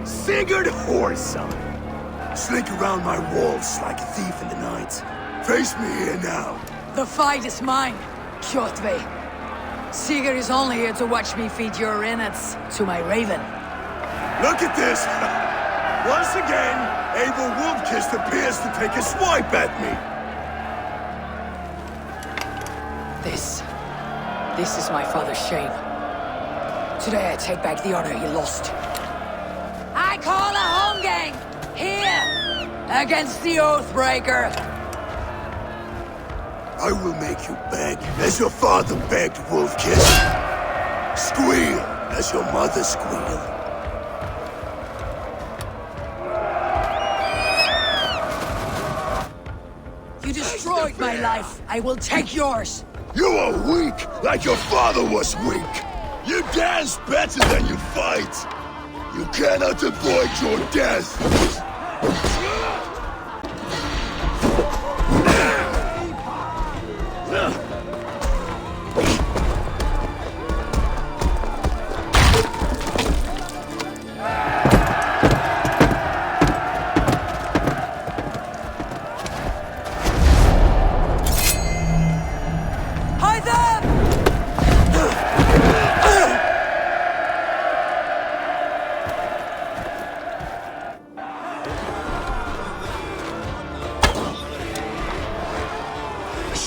Sigurd whoreson! Slink around my walls like a thief in the night. Face me here now. The fight is mine, Kjotve. Sigurd is only here to watch me feed your innards to my raven. Look at this! Once again, Abel Wolfkist appears to take a swipe at me. This is my father's shame. Today I take back the honor he lost. I call a home gang! Here! Against the Oathbreaker! I will make you beg, as your father begged, Wolfkist. Squeal, as your mother squealed. You destroyed my life. I will take yours. You are weak, like your father was weak. You dance better than you fight. You cannot avoid your death.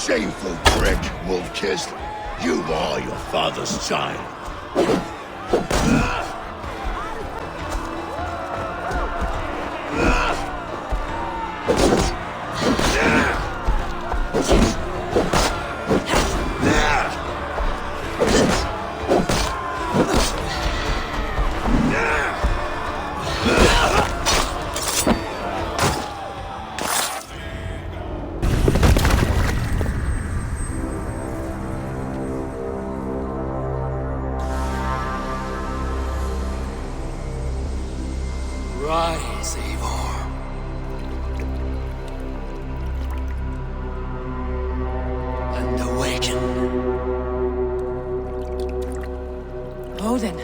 Shameful prick, Wolfkist. You are your father's child. Rise, Eivor. And awaken. Odin.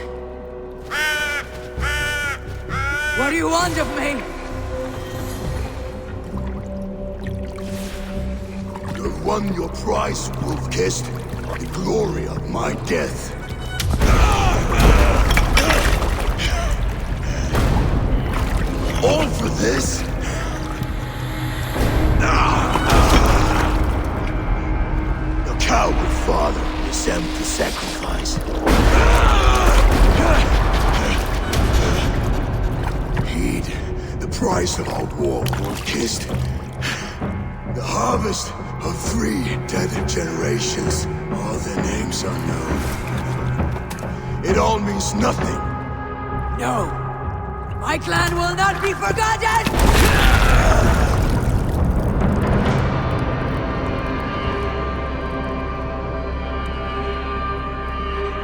What do you want of me? You've won your prize, Wolfkist. The glory of my death. All for this? Your coward father is empty sacrifice. Heed the price of our war, Wolfkist. The harvest of 3 dead generations. All their names are known. It all means nothing. No. My clan will not be forgotten!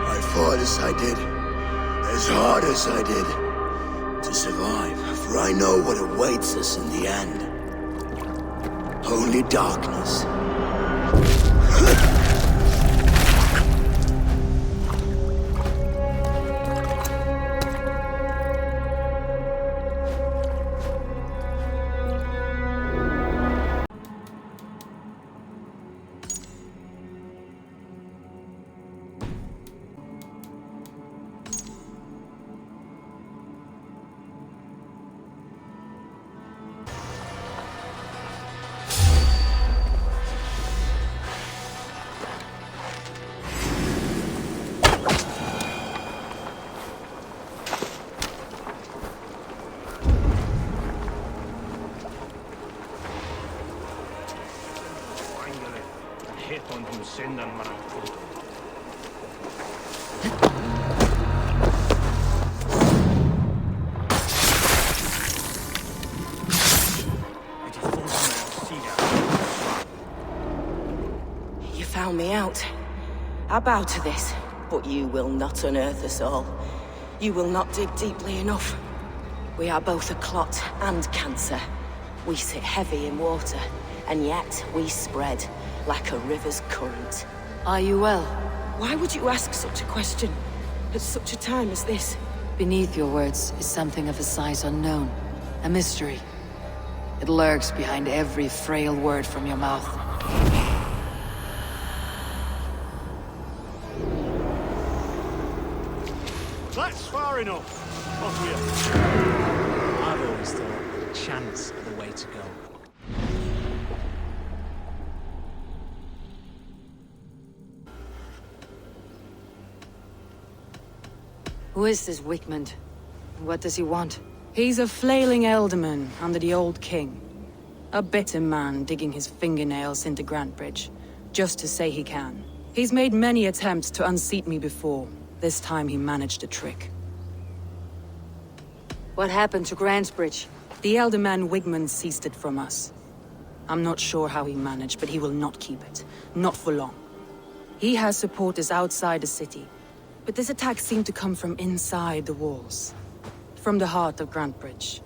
I fought as I did, as hard as I did, to survive, for I know what awaits us in the end. Only darkness. You found me out. I bow to this, but you will not unearth us all. You will not dig deeply enough. We are both a clot and cancer. We sit heavy in water, and yet we spread like a river's current. Are you well? Why would you ask such a question at such a time as this? Beneath your words is something of a size unknown. A mystery. It lurks behind every frail word from your mouth. That's far enough. Off we are. I've always thought chance are the way to go. Who is this Wigmund? What does he want? He's a flailing elderman under the old king. A bitter man digging his fingernails into Grantebridge, just to say he can. He's made many attempts to unseat me before. This time he managed a trick. What happened to Grantebridge? The elderman Wigmund seized it from us. I'm not sure how he managed, but he will not keep it. Not for long. He has supporters outside the city, but this attack seemed to come from inside the walls. From the heart of Grantebridge.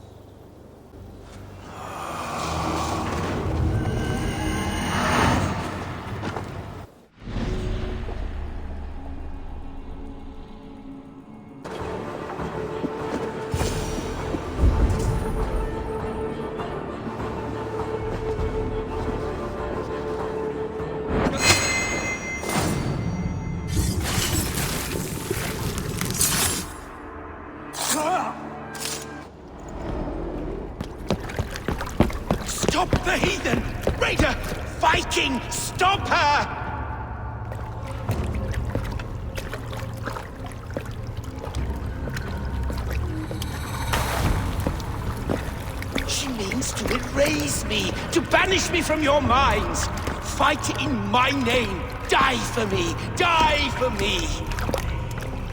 Stop the heathen! Raider! Viking! Stop her! She means to erase me, to banish me from your minds. Fight in my name. Die for me. Die for me.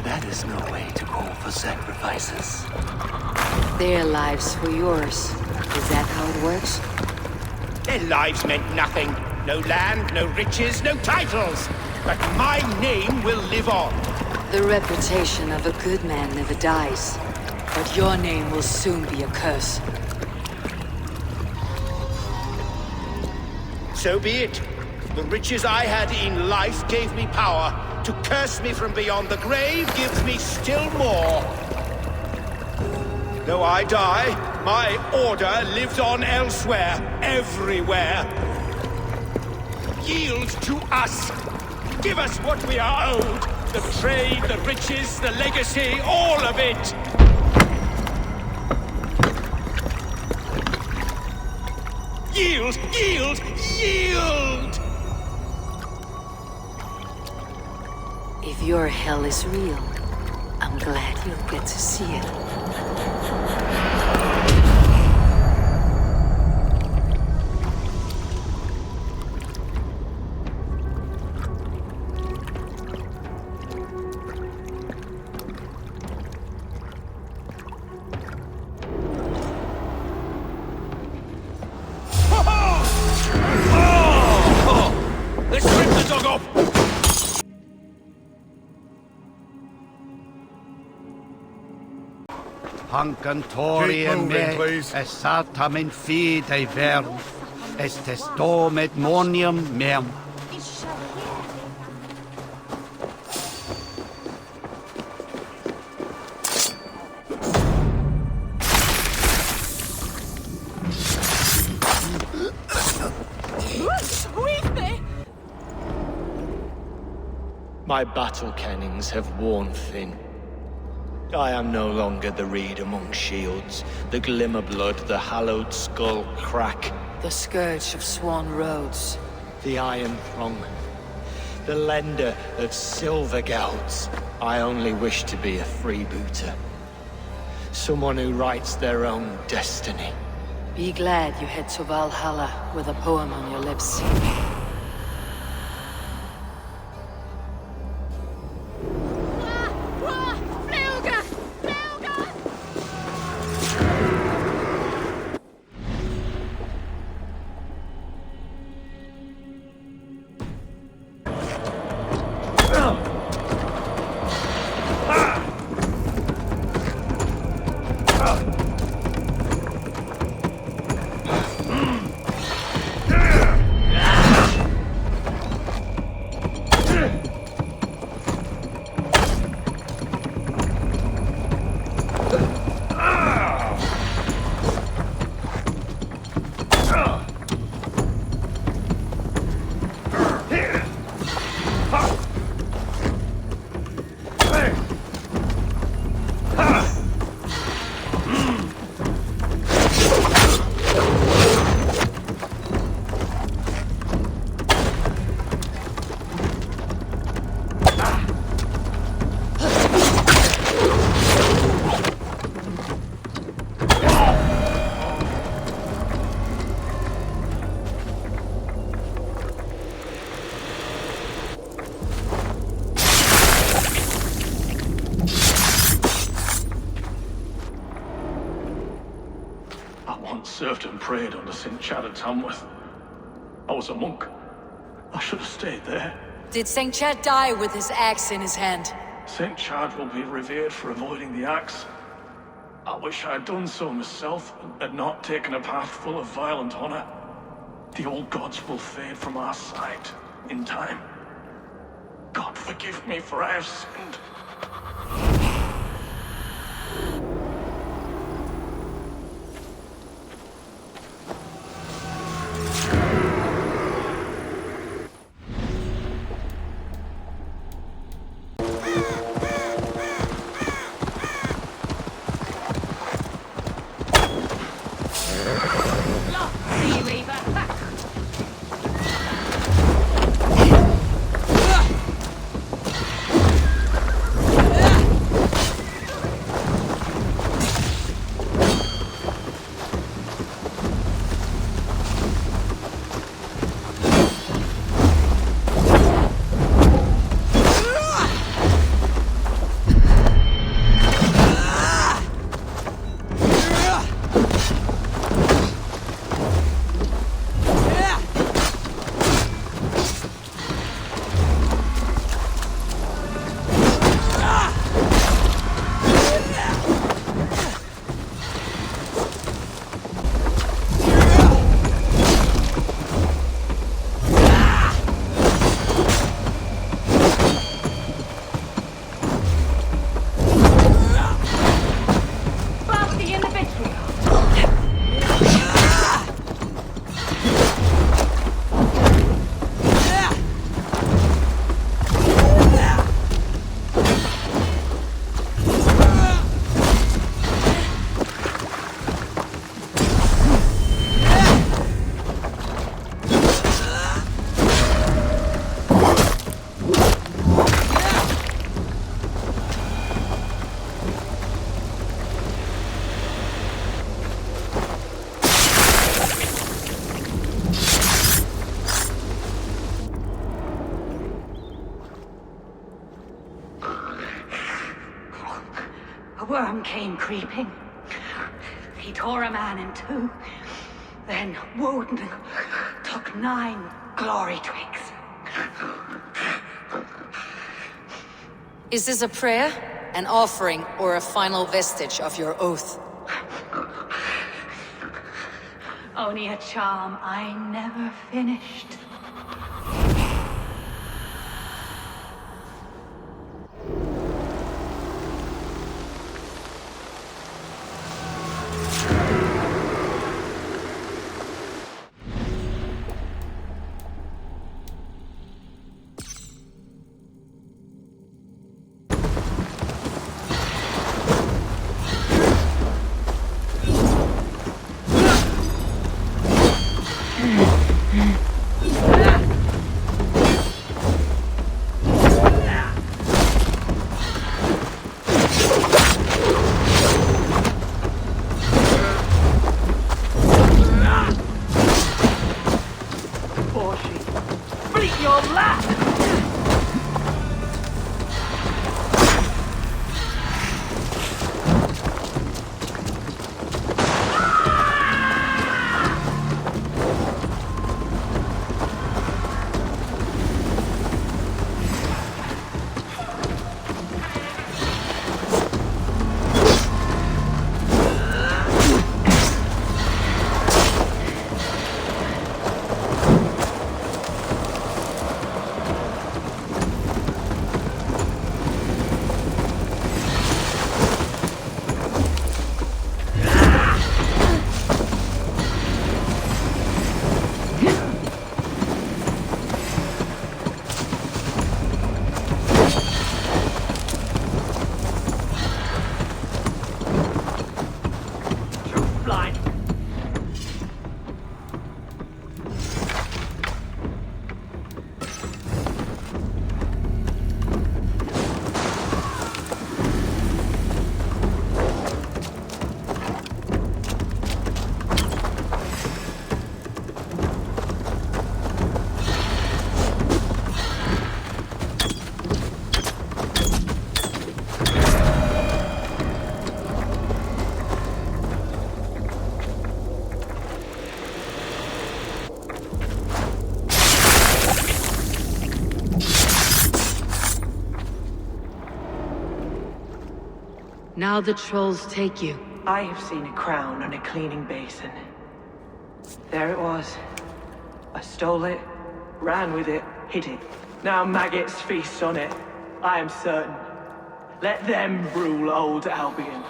That is no way to call for sacrifices. Their lives for yours. Is that how it works? Their lives meant nothing. No land, no riches, no titles. But my name will live on. The reputation of a good man never dies. But your name will soon be a curse. So be it. The riches I had in life gave me power. To curse me from beyond the grave gives me still more. Though I die, my order lives on elsewhere, everywhere. Yield to us. Give us what we are owed. The trade, the riches, the legacy, all of it. Yield, yield, yield! If your hell is real, I'm glad you'll get to see it. Let's rip the dog off! Hankantorium me esatam in fide ver, estes dom et monium meum. My battle kennings have worn thin. I am no longer the reed among shields, the glimmer blood, the hallowed skull crack, The scourge of Swan Roads. the iron prong, the lender of silver gelds. I only wish to be a freebooter. Someone who writes their own destiny. Be glad you head to Valhalla with a poem on your lips. served and prayed under St. Chad at Tamworth. I was a monk. I should have stayed there. Did St. Chad die with his axe in his hand? St. Chad will be revered for avoiding the axe. I wish I had done so myself, and not taken a path full of violent honor. The old gods will fade from our sight in time. God forgive me, for I have sinned. Worm came creeping. He tore a man in two. Then Woden took 9 glory twigs. Is this a prayer, an offering, or a final vestige of your oath? Only a charm I never finished. Now the trolls take you. I have seen a crown on a cleaning basin. There it was. I stole it, ran with it, hid it. Now maggots feast on it. I am certain. Let them rule old Albion.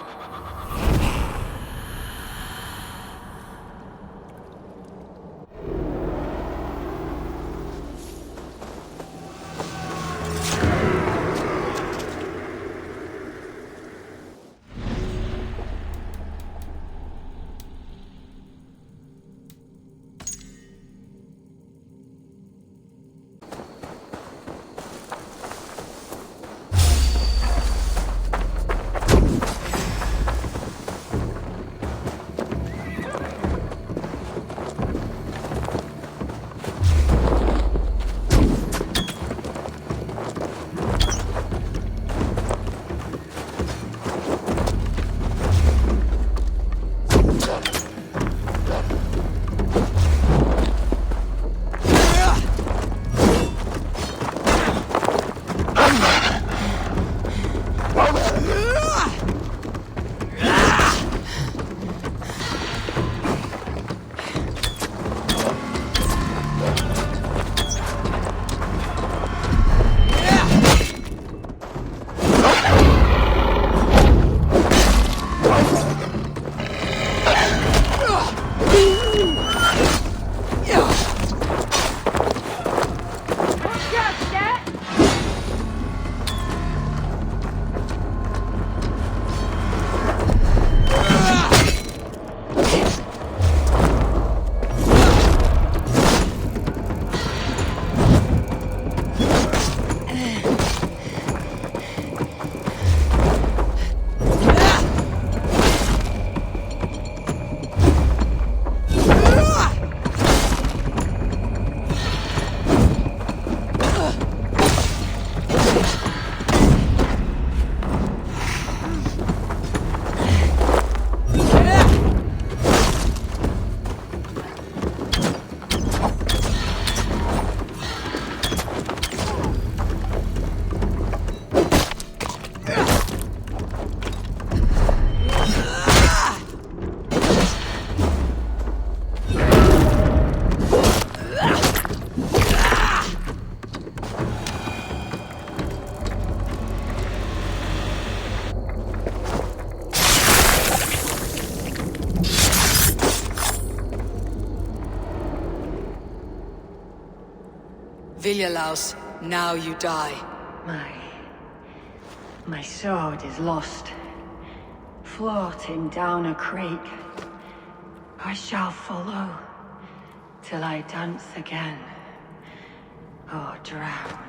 Viljalaus, now you die. My sword is lost. Floating down a creek. I shall follow, till I dance again, or drown.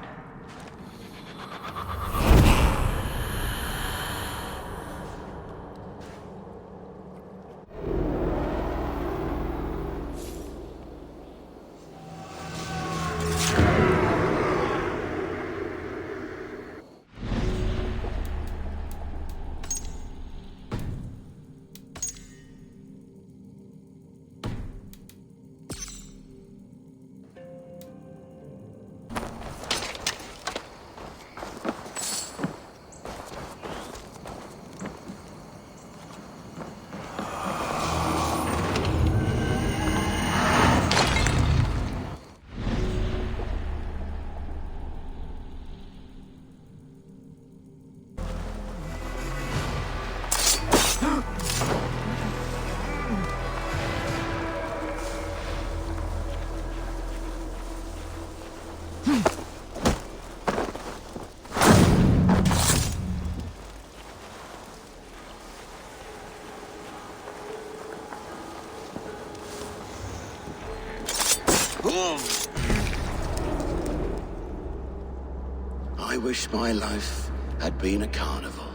I wish my life had been a carnival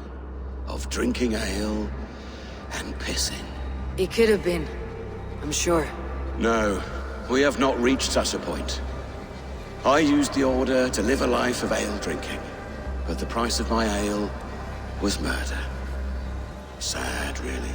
of drinking ale and pissing. It could have been, I'm sure. No, we have not reached such a point. I used the order to live a life of ale drinking, but the price of my ale was murder. Sad, really.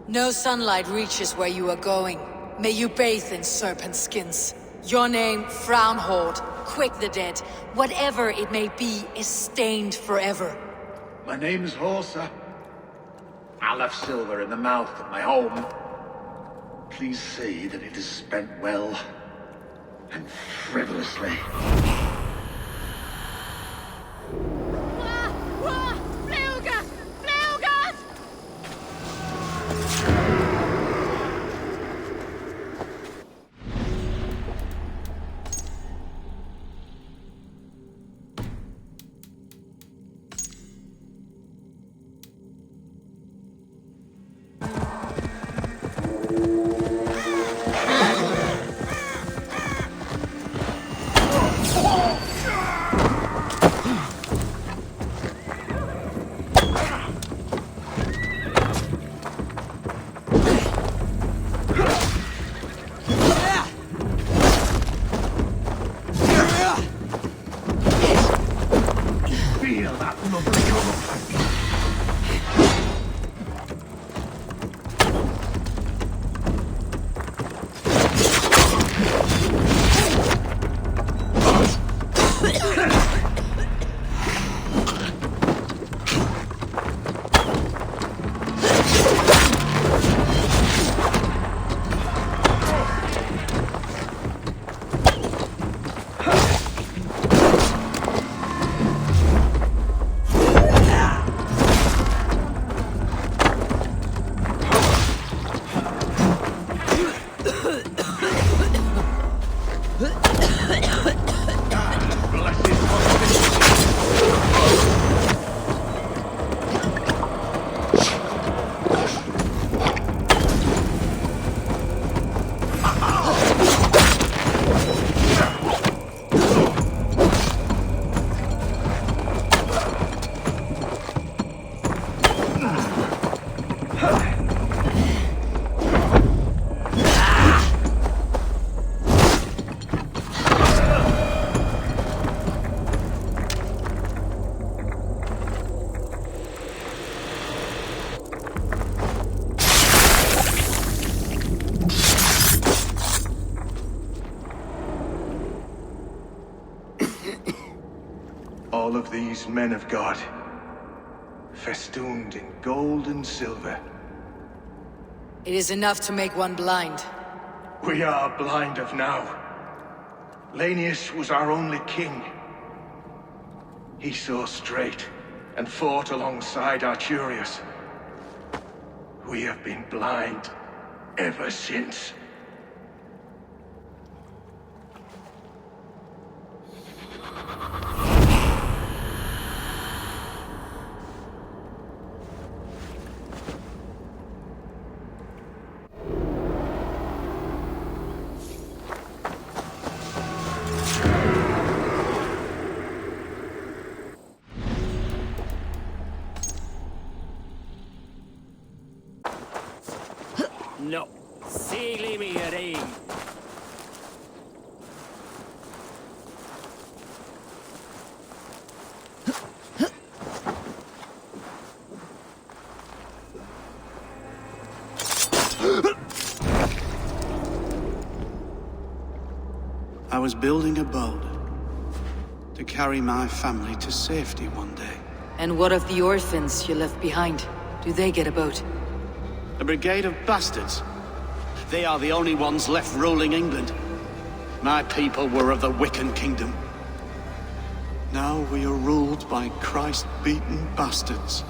No sunlight reaches where you are going. May you bathe in serpent skins. Your name, Frown-Hoard, quick the dead, whatever it may be, is stained forever. My name is Horsa. I left silver in the mouth of my home. Please see that it is spent well and frivolously. All of these men of God, festooned in gold and silver. It is enough to make one blind. We are blind of now. Lanius was our only king. He saw straight and fought alongside Arturius. We have been blind ever since. No, segli mi ring. I was building a boat to carry my family to safety one day. And what of the orphans you left behind? Do they get a boat? A brigade of bastards. They are the only ones left ruling England. My people were of the Wiccan Kingdom. Now we are ruled by Christ-beaten bastards.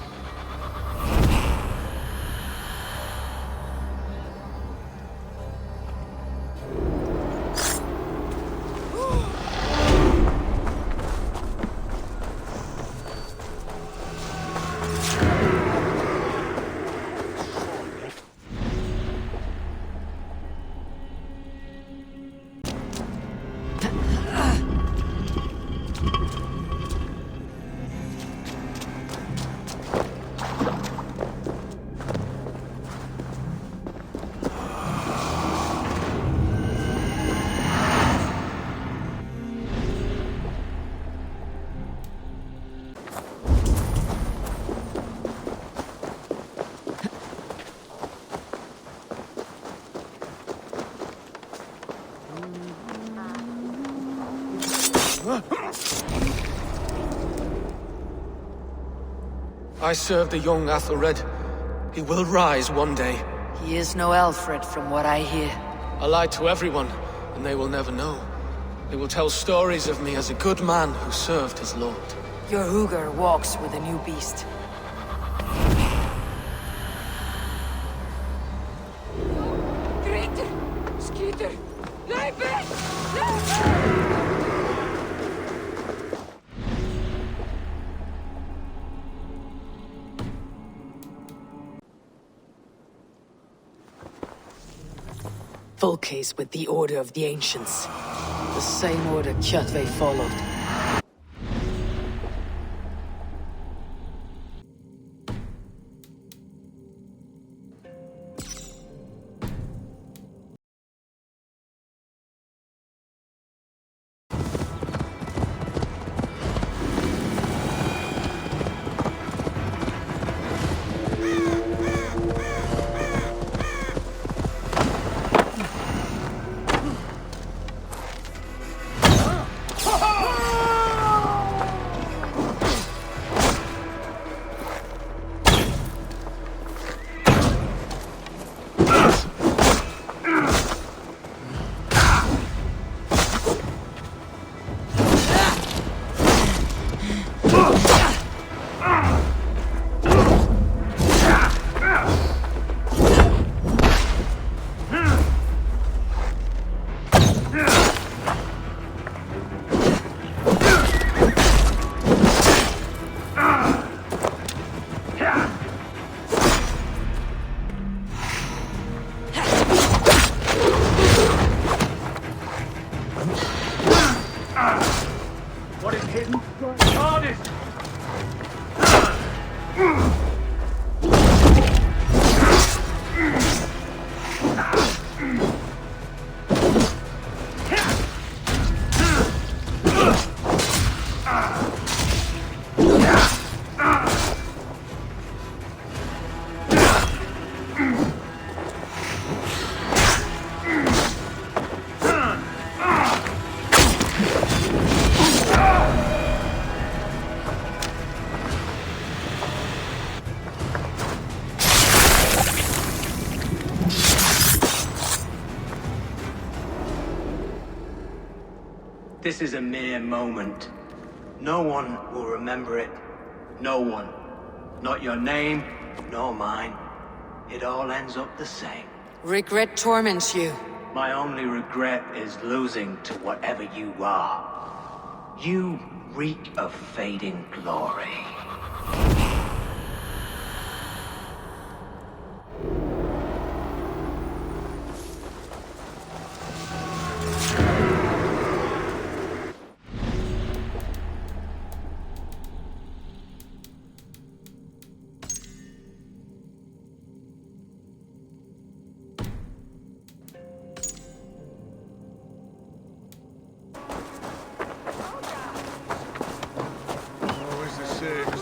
I serve the young Athelred. He will rise one day. He is no Alfred, from what I hear. I lied to everyone, and they will never know. They will tell stories of me as a good man who served his lord. Your Hugr walks with a new beast. Fulke's with the Order of the Ancients. The same order Kjotve followed. This is a mere moment. No one will remember it. No one. Not your name, nor mine. It all ends up the same. Regret torments you. My only regret is losing to whatever you are. You reek of fading glory. Always the same.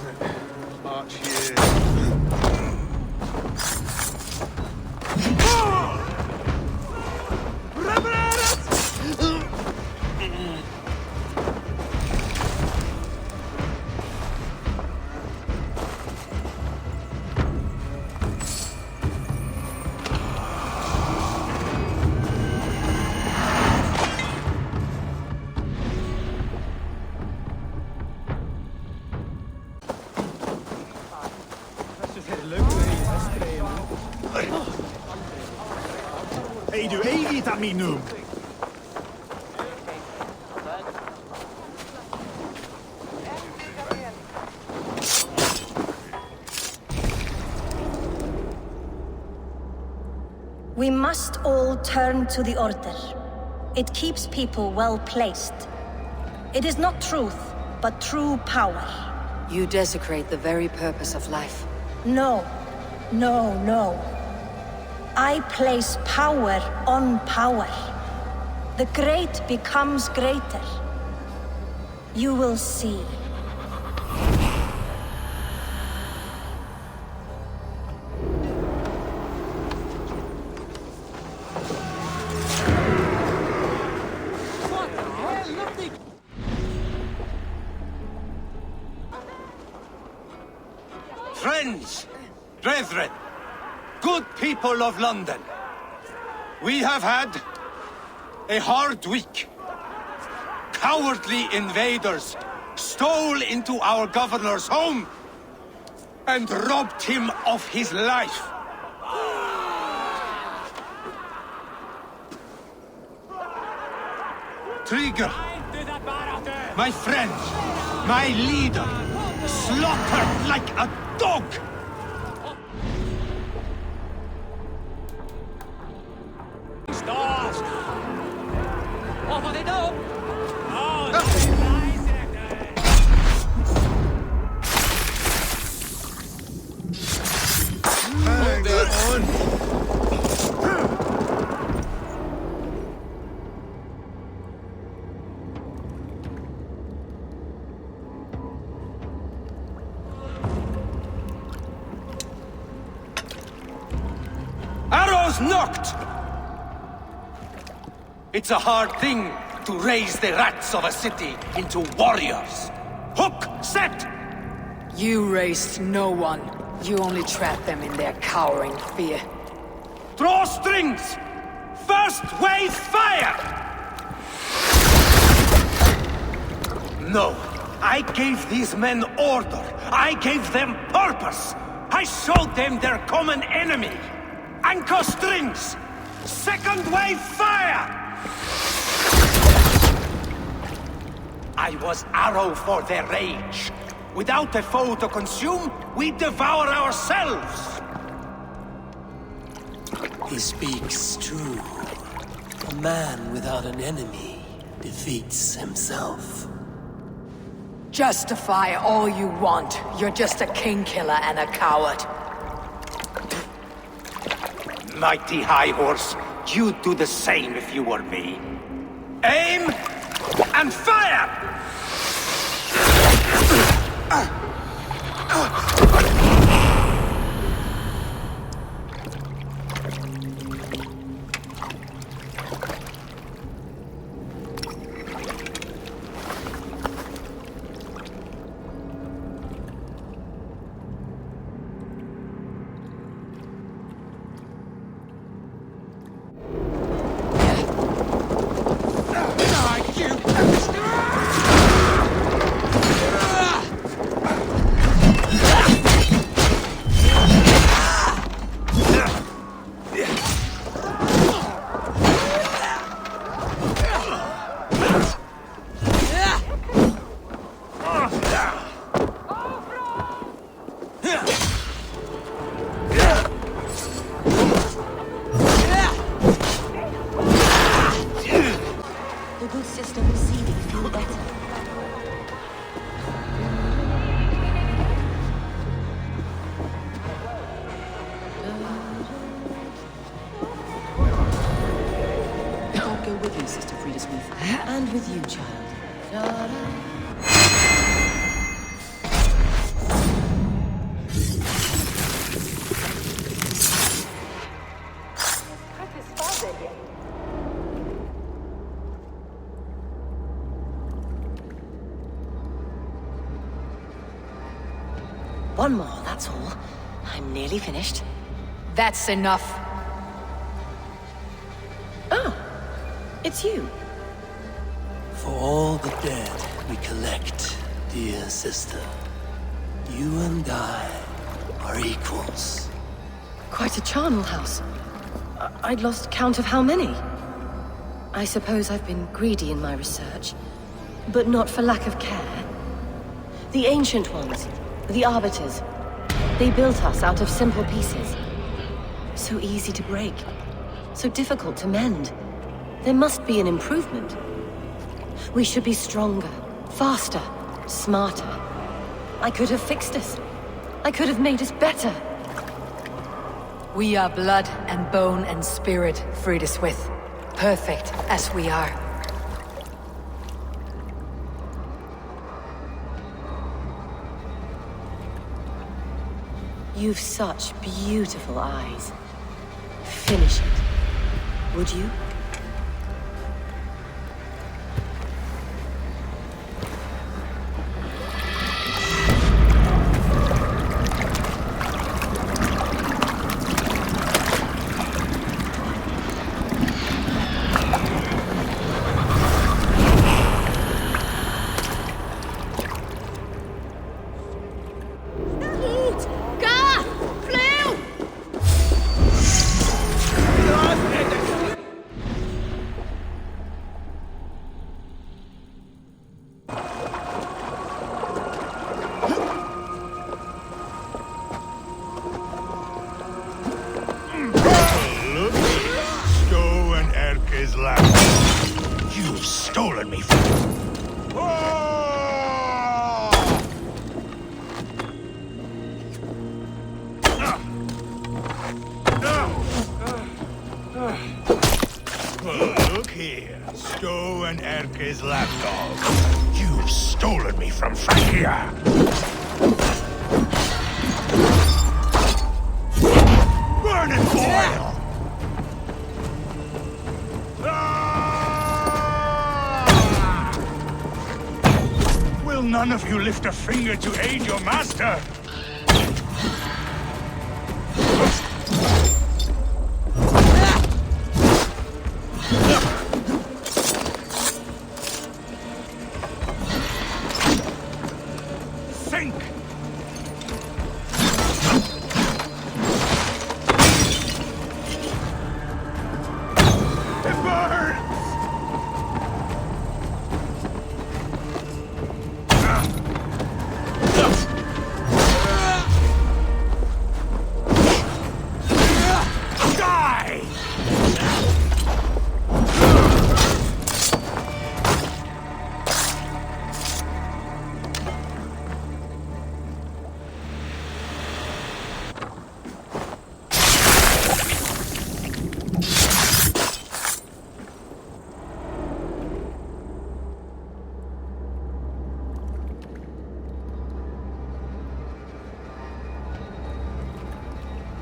Hey, du evigt att min num. We must all turn to the Order. It keeps people well placed. It is not truth, but true power. You desecrate the very purpose of life. No. No, no. I place power on power. The great becomes greater. You will see. Friends, brethren, good people of London, we have had a hard week. Cowardly invaders stole into our governor's home and robbed him of his life. Trigger, my friend, my leader, slaughtered like a dog! Stars! What will they do? Hang on! Arrows knocked! It's a hard thing to raise the rats of a city into warriors. Hook set! You raised no one. You only trapped them in their cowering fear. Draw strings! First wave fire! No, I gave these men order. I gave them purpose. I showed them their common enemy. Anchor strings! Second wave fire! I was arrow for their rage. Without a foe to consume, we devour ourselves! He speaks true. A man without an enemy defeats himself. Justify all you want. You're just a king-killer and a coward. Mighty High Horse, you'd do the same if you were me. Aim and fire! And with you, child. One more, that's all. I'm nearly finished. That's enough. Oh, it's you. For all the dead we collect, dear sister, you and I are equals. Quite a charnel house. I'd lost count of how many. I suppose I've been greedy in my research, but not for lack of care. The Ancient Ones, the Arbiters, they built us out of simple pieces. So easy to break, so difficult to mend. There must be an improvement. We should be stronger, faster, smarter. I could have fixed us. I could have made us better. We are blood and bone and spirit, Frideswith. Perfect as we are. You've such beautiful eyes. Finish it, would you? None of you lift a finger to aid your master! Think! It burns!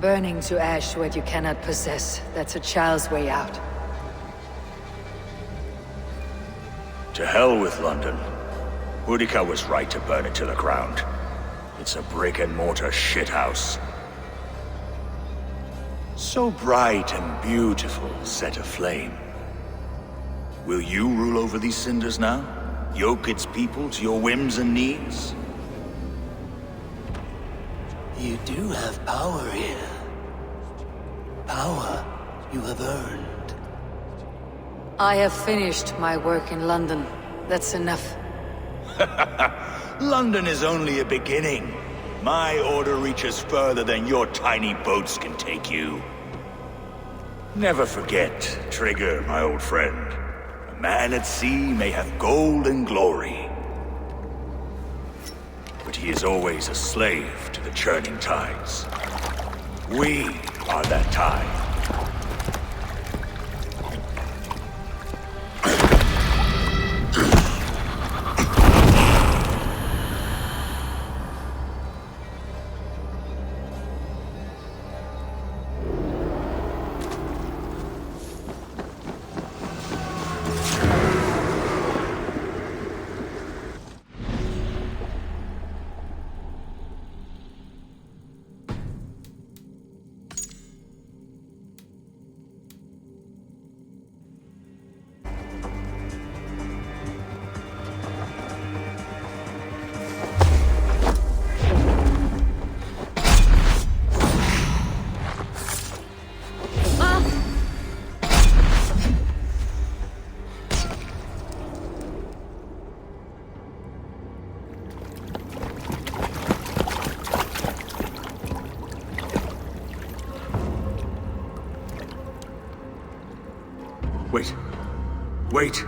Burning to ash what you cannot possess. That's a child's way out. To hell with London. Boudica was right to burn it to the ground. It's a brick-and-mortar shithouse. So bright and beautiful, set aflame. Will you rule over these cinders now? Yoke its people to your whims and needs? You do have power here. Power you have earned. I have finished my work in London. That's enough. London is only a beginning. My order reaches further than your tiny boats can take you. Never forget, Trigger, my old friend. A man at sea may have gold and glory, but he is always a slave to the churning tides. We are that tide. Wait. Wait.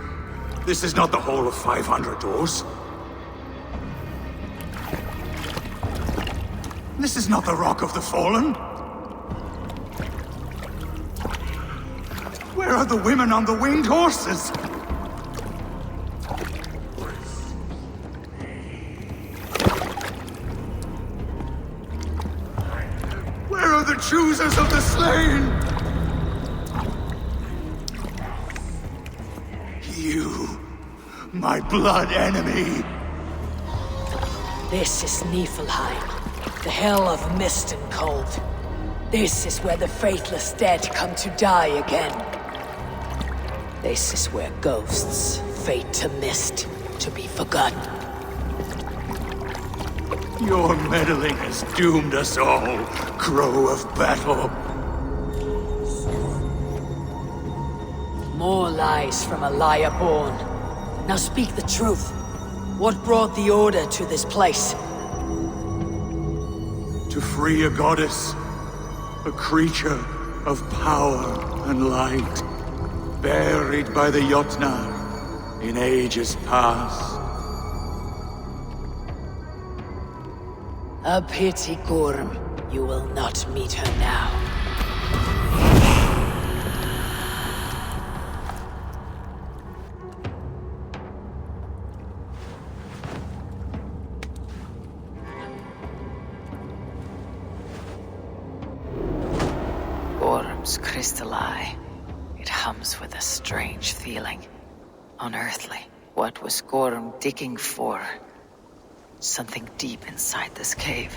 This is not the Hall of 500 Doors. This is not the Rock of the Fallen. Where are the women on the winged horses? Where are the choosers of the slain? You, my blood enemy. This is Niflheim, the hell of mist and cold. This is where the faithless dead come to die again. This is where ghosts fade to mist, to be forgotten. Your meddling has doomed us all, Crow of Battle. More lies from a liar born. Now speak the truth. What brought the Order to this place? To free a goddess, a creature of power and light, buried by the Jotnar in ages past. A pity, Gorm. You will not meet her now. Gorm's crystal eye. It hums with a strange feeling. Unearthly. What was Gorm digging for? Something deep inside this cave.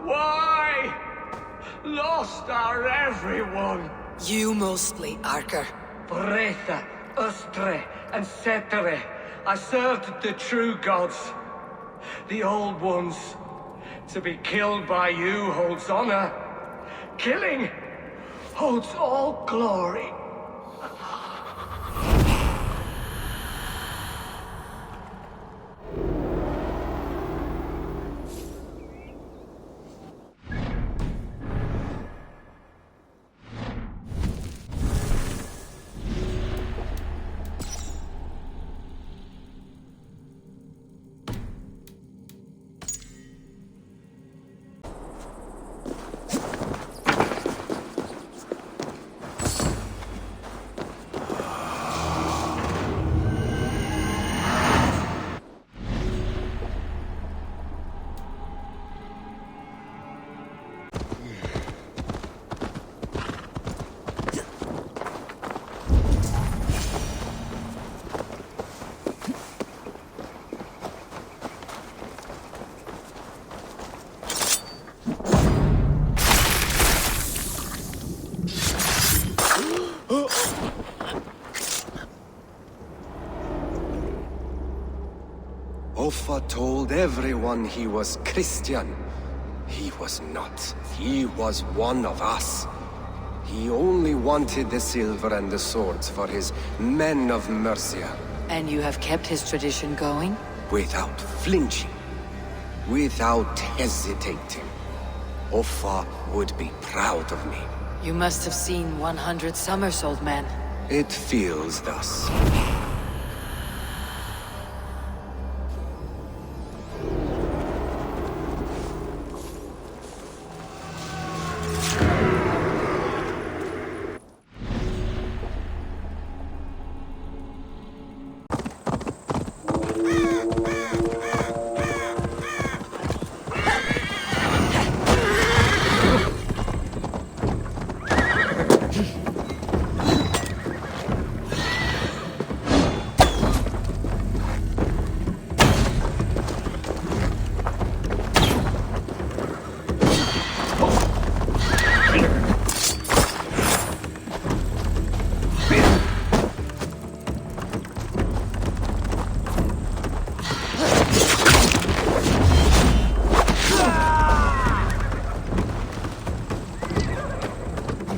Why? Lost are everyone. You mostly, Arker. Bretha, Ustre, and Setere. I served the true gods. The old ones. To be killed by you holds honor. Killing holds all glory. Offa told everyone he was Christian. He was not. He was one of us. He only wanted the silver and the swords for his men of Mercia. And you have kept his tradition going? Without flinching. Without hesitating. Offa would be proud of me. You must have seen 100 summers, old man. It feels thus.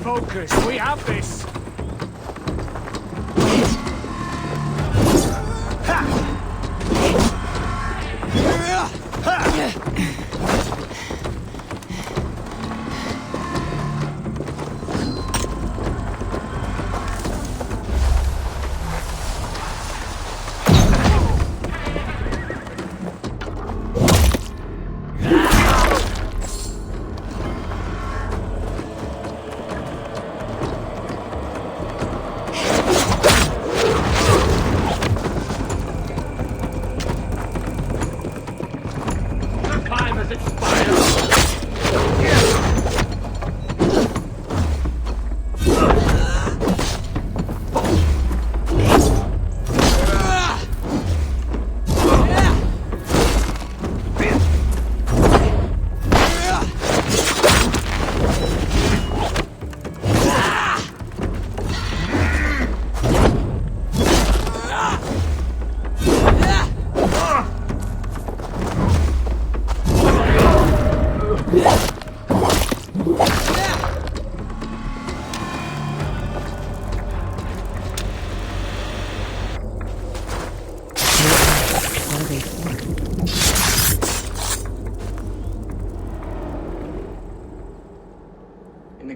Focus, we have this!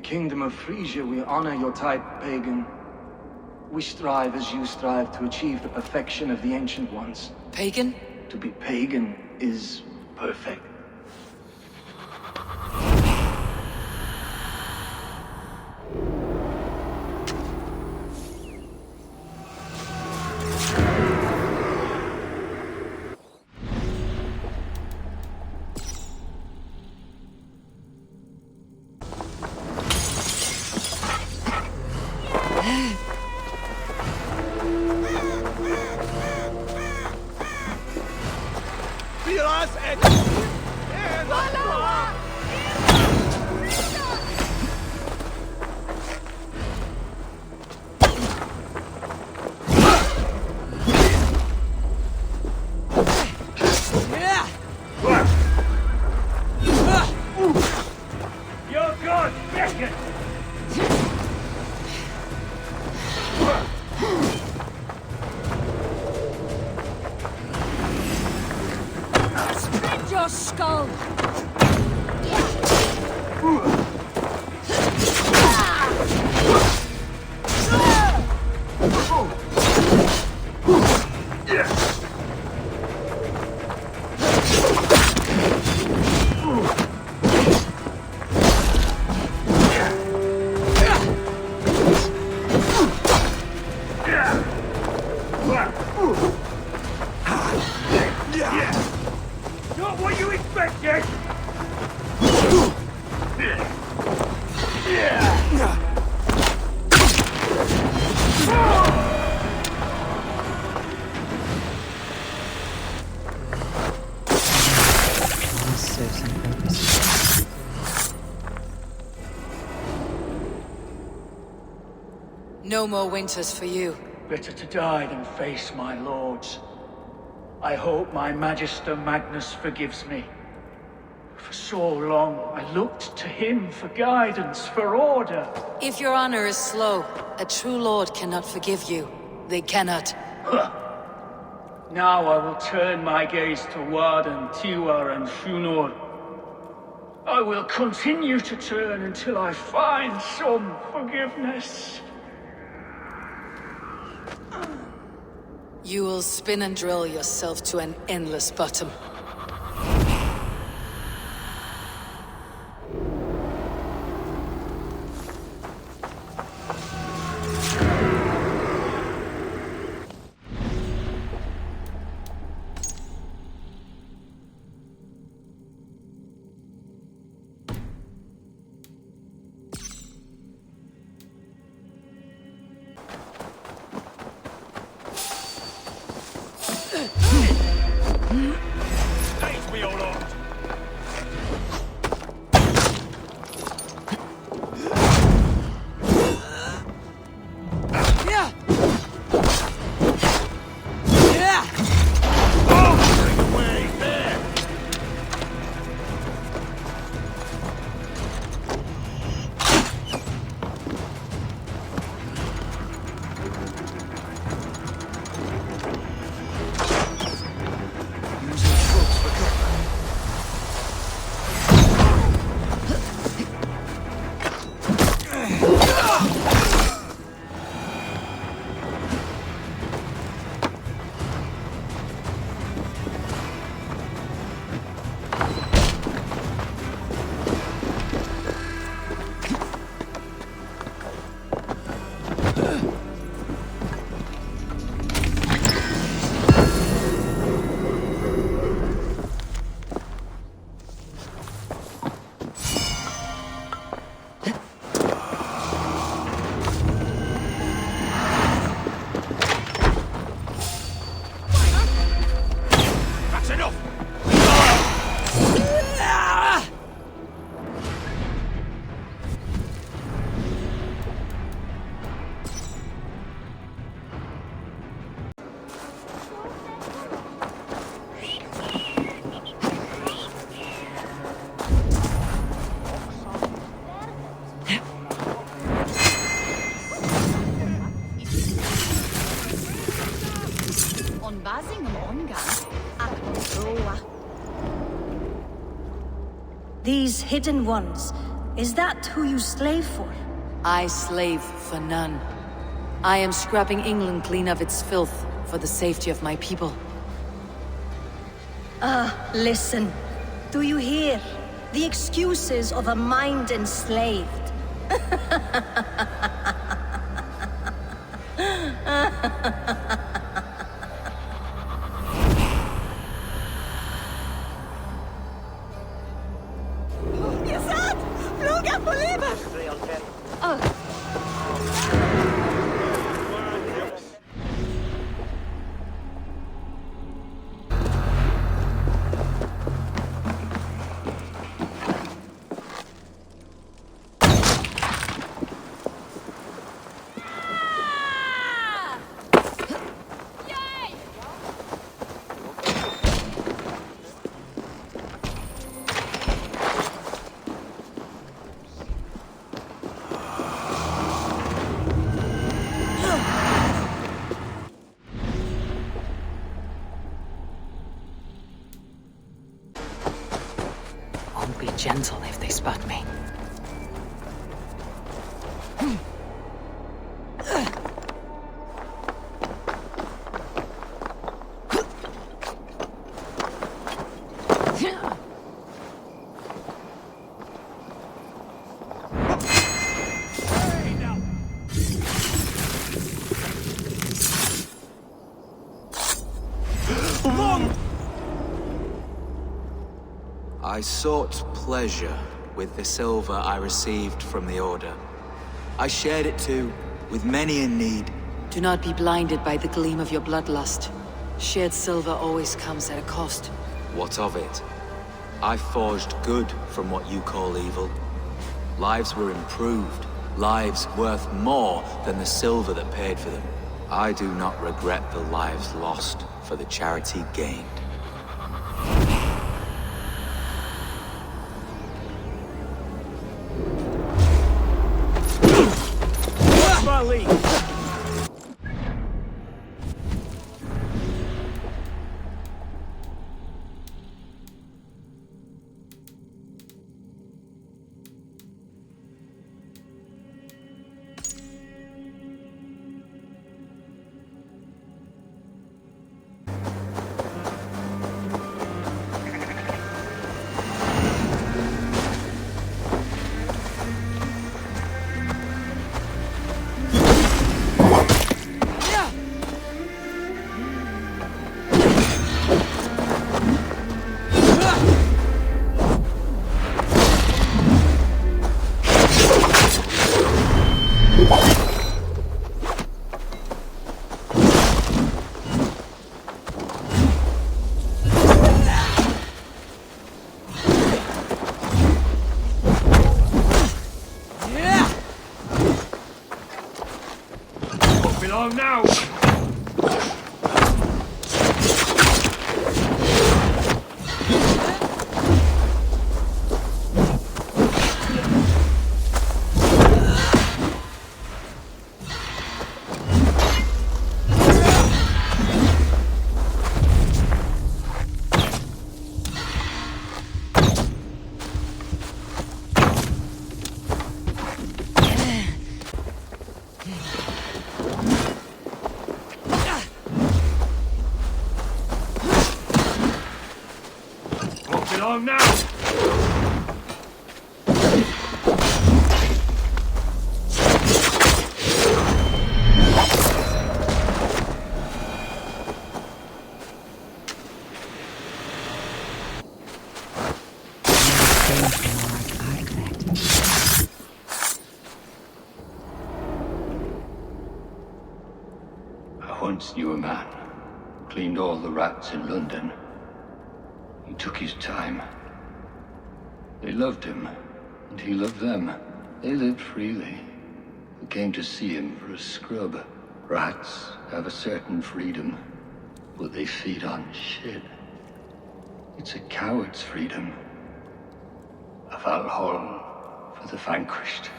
Kingdom of Frisia, we honor your type, Pagan. We strive as you strive to achieve the perfection of the Ancient Ones. Pagan? To be pagan is perfect. No more winters for you. Better to die than face my lords. I hope my Magister Magnus forgives me. For so long, I looked to him for guidance, for order. If your honor is slow, a true lord cannot forgive you. They cannot. Now I will turn my gaze to Warden, Tiwar, and Shunor. I will continue to turn until I find some forgiveness. You will spin and drill yourself to an endless bottom. These hidden ones, is that who you slave for? I slave for none. I am scrubbing England clean of its filth for the safety of my people. Listen. Do you hear? The excuses of a mind enslaved. Gentle if they spot me. I sought pleasure with the silver I received from the Order. I shared it too, with many in need. Do not be blinded by the gleam of your bloodlust. Shared silver always comes at a cost. What of it? I forged good from what you call evil. Lives were improved, lives worth more than the silver that paid for them. I do not regret the lives lost for the charity gained. Now! Now! I once knew a man who cleaned all the rats in London. He took his time. They loved him, and he loved them. They lived freely. They came to see him for a scrub. Rats have a certain freedom, but they feed on shit. It's a coward's freedom. A Valhalla for the vanquished.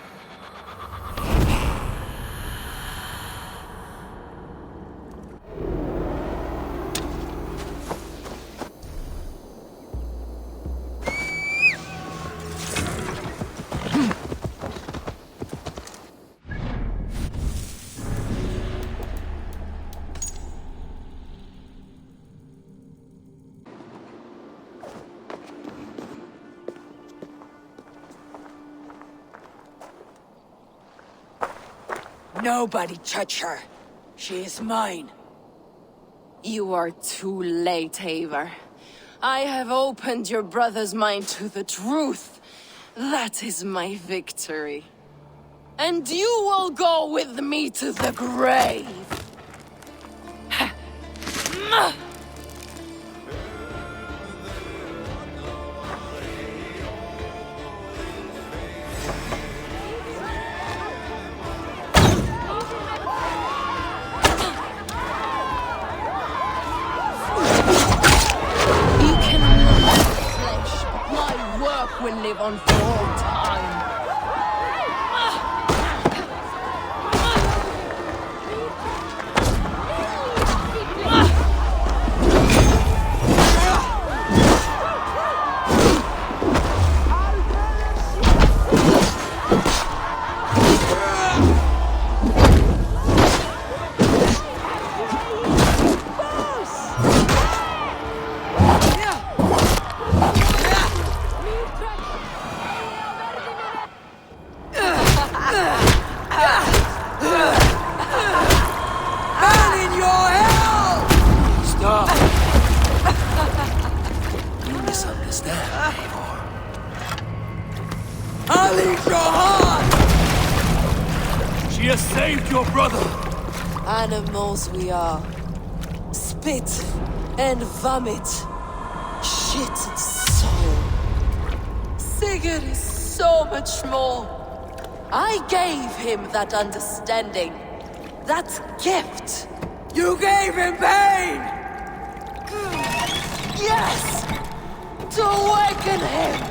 Nobody touch her. She is mine. You are too late, Eivor. I have opened your brother's mind to the truth. That is my victory. And you will go with me to the grave. Will live on for all time. Animals we are. Spit and vomit. Shit and soul. Sigurd is so much more. I gave him that understanding. That gift. You gave him pain! Yes! To awaken him!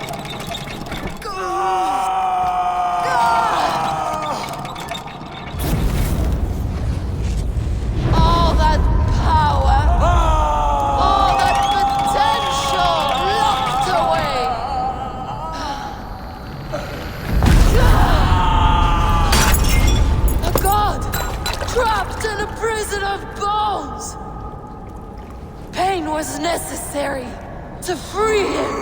Pain was necessary to free him.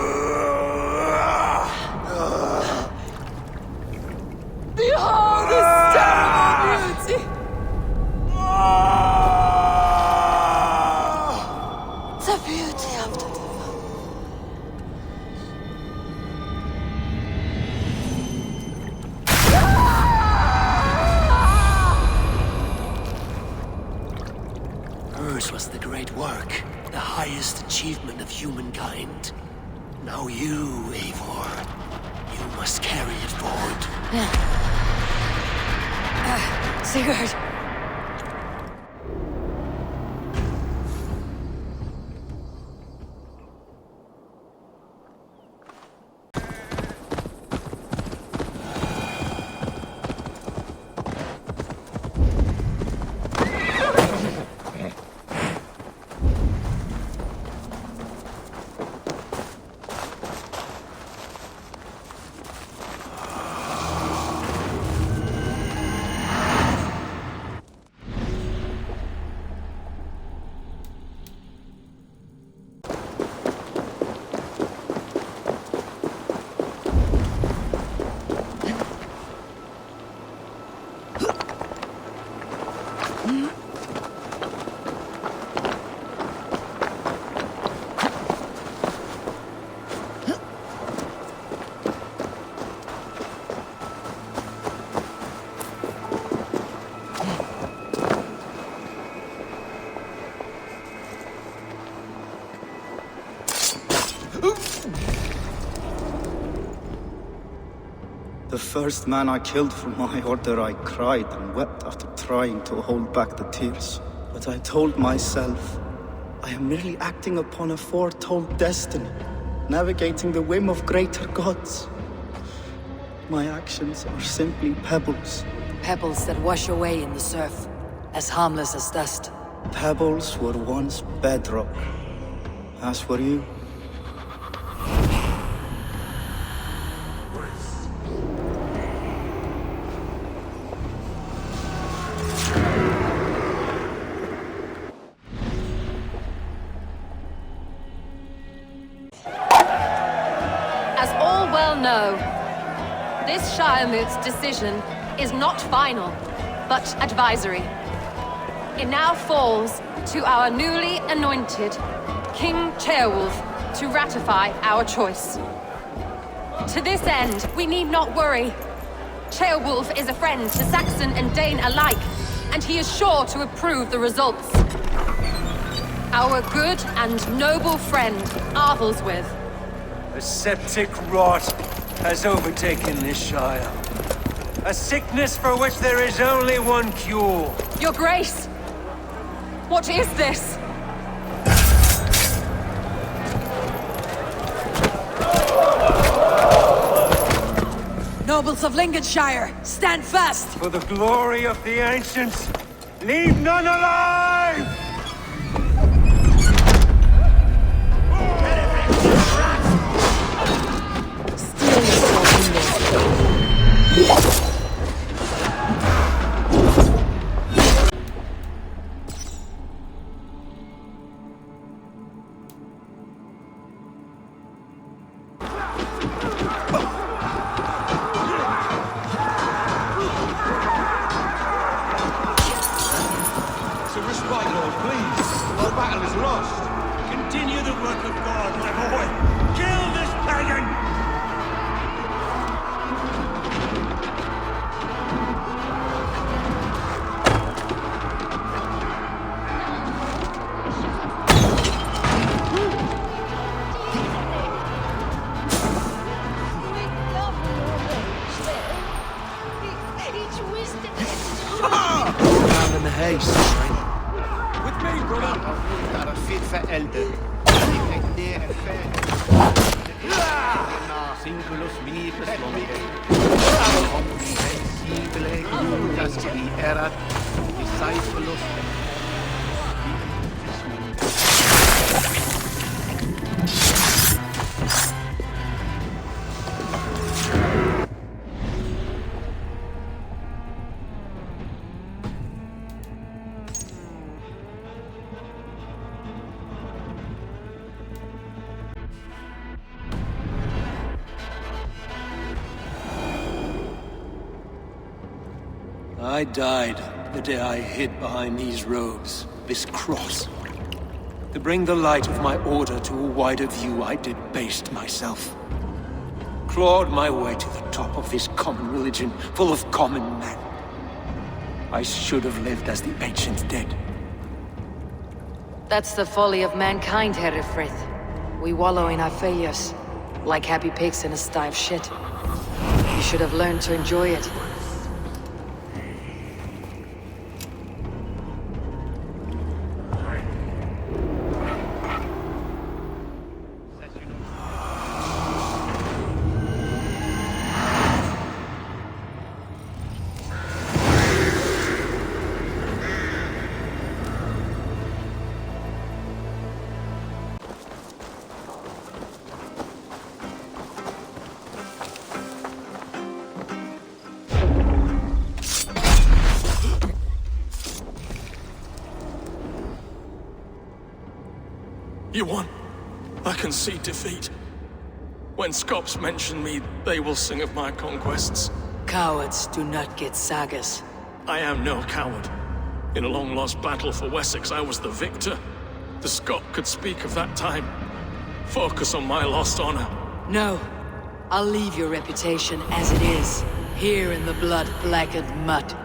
Behold this terrible beauty! The beauty of the divine. work, the highest achievement of humankind. Now you, Eivor, you must carry it forward. Sigurd! The first man I killed for my order, I cried and wept after trying to hold back the tears. But I told myself, I am merely acting upon a foretold destiny, navigating the whim of greater gods. My actions are simply pebbles. Pebbles that wash away in the surf, as harmless as dust. Pebbles were once bedrock, as were you. This Shiremoot's decision is not final, but advisory. It now falls to our newly anointed King Ceolwulf to ratify our choice. To this end, we need not worry. Ceolwulf is a friend to Saxon and Dane alike, and he is sure to approve the results. Our good and noble friend, Arthelswith. A septic rot has overtaken this Shire. A sickness for which there is only one cure. Your Grace! What is this? Nobles of Lincolnshire, stand fast! For the glory of the ancients, leave none alive! I died the day I hid behind these robes, this cross. To bring the light of my order to a wider view, I debased myself. Clawed my way to the top of this common religion, full of common men. I should have lived as the ancient did. That's the folly of mankind, Herefrith. We wallow in our failures, like happy pigs in a sty of shit. You should have learned to enjoy it. You won. I can see defeat. When Scops mention me, they will sing of my conquests. Cowards do not get sagas. I am no coward. In a long-lost battle for Wessex, I was the victor. The Scot could speak of that time. Focus on my lost honor. No. I'll leave your reputation as it is, here in the blood-blackened mud.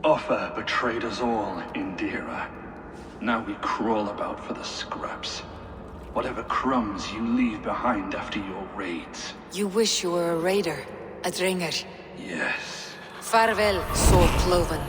Offa betrayed us all in Dira. Now we crawl about for the scraps. Whatever crumbs you leave behind after your raids. You wish you were a raider, a dringer. Yes. Farewell, Sword-Cloven.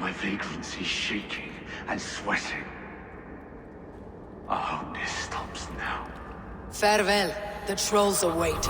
my vagrancy shaking and sweating. I hope this stops now. Farewell. The trolls await.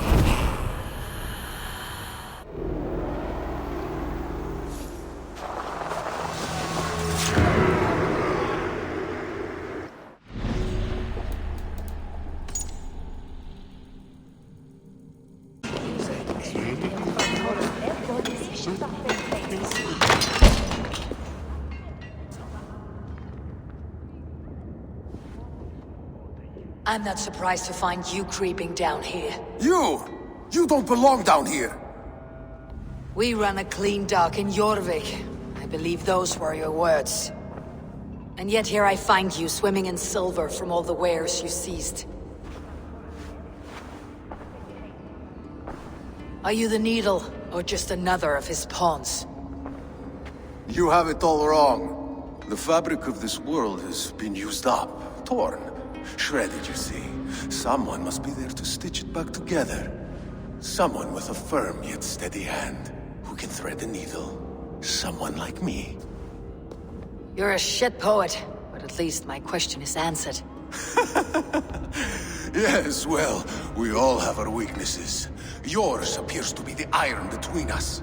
I'm not surprised to find you creeping down here. You! You don't belong down here! We run a clean dock in Jorvik. I believe those were your words. And yet here I find you swimming in silver from all the wares you seized. Are you the Needle, or just another of his pawns? You have it all wrong. The fabric of this world has been used up, torn, shredded, you see. Someone must be there to stitch it back together. Someone with a firm yet steady hand, who can thread the needle. Someone like me. You're a shit poet, but at least my question is answered. Yes, well, we all have our weaknesses. Yours appears to be the iron between us.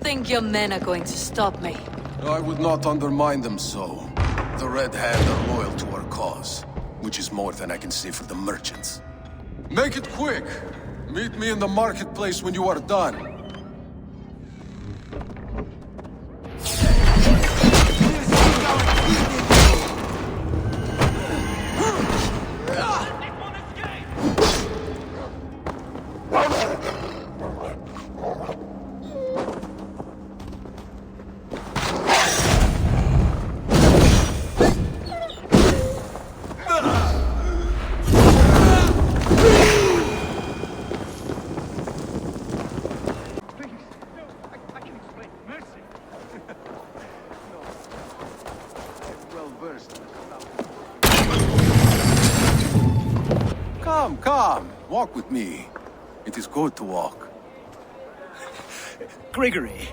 Think your men are going to stop me? I would not undermine them so. The Red Hand are loyal to our cause, which is more than I can say for the merchants. Make it quick! Meet me in the marketplace when you are done. Come, walk with me. It is good to walk. Grigorii.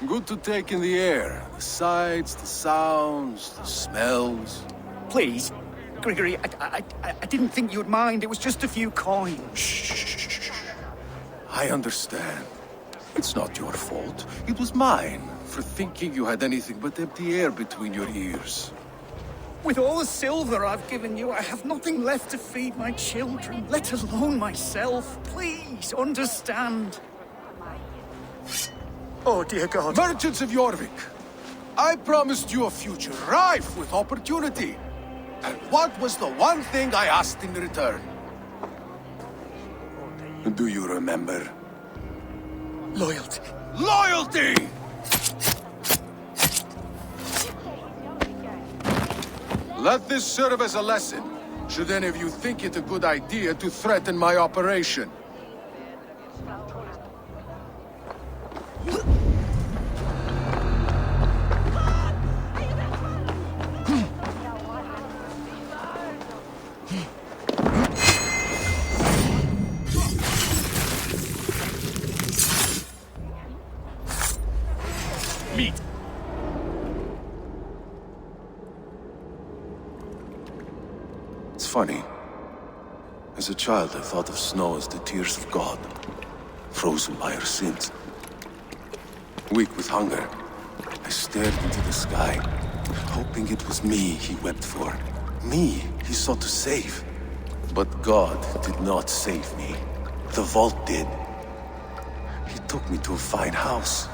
Good to take in the air. The sights, the sounds, the smells. Please, Grigorii, I didn't think you'd mind. It was just a few coins. Shh. I understand. It's not your fault. It was mine, for thinking you had anything but empty air between your ears. With all the silver I've given you, I have nothing left to feed my children, let alone myself. Please, understand. Oh, dear God. Merchants of Jorvik, I promised you a future rife with opportunity. And what was the one thing I asked in return? Do you remember? Loyalty. Loyalty! Let this serve as a lesson, should any of you think it a good idea to threaten my operation. Meet. It's funny. As a child, I thought of snow as the tears of God, frozen by our sins. Weak with hunger, I stared into the sky, hoping it was me he wept for. Me he sought to save. But God did not save me. The Vault did. He took me to a fine house,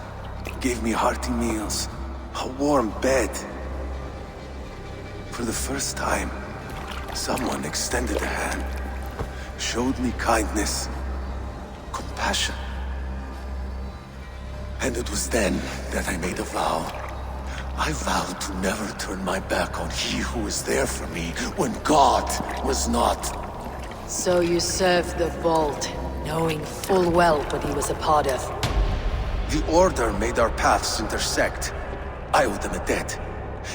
gave me hearty meals, a warm bed. For the first time, someone extended a hand, showed me kindness, compassion. And it was then that I made a vow. I vowed to never turn my back on he who was there for me when God was not. So you served the Vault, knowing full well what he was a part of. The Order made our paths intersect. I owed them a debt,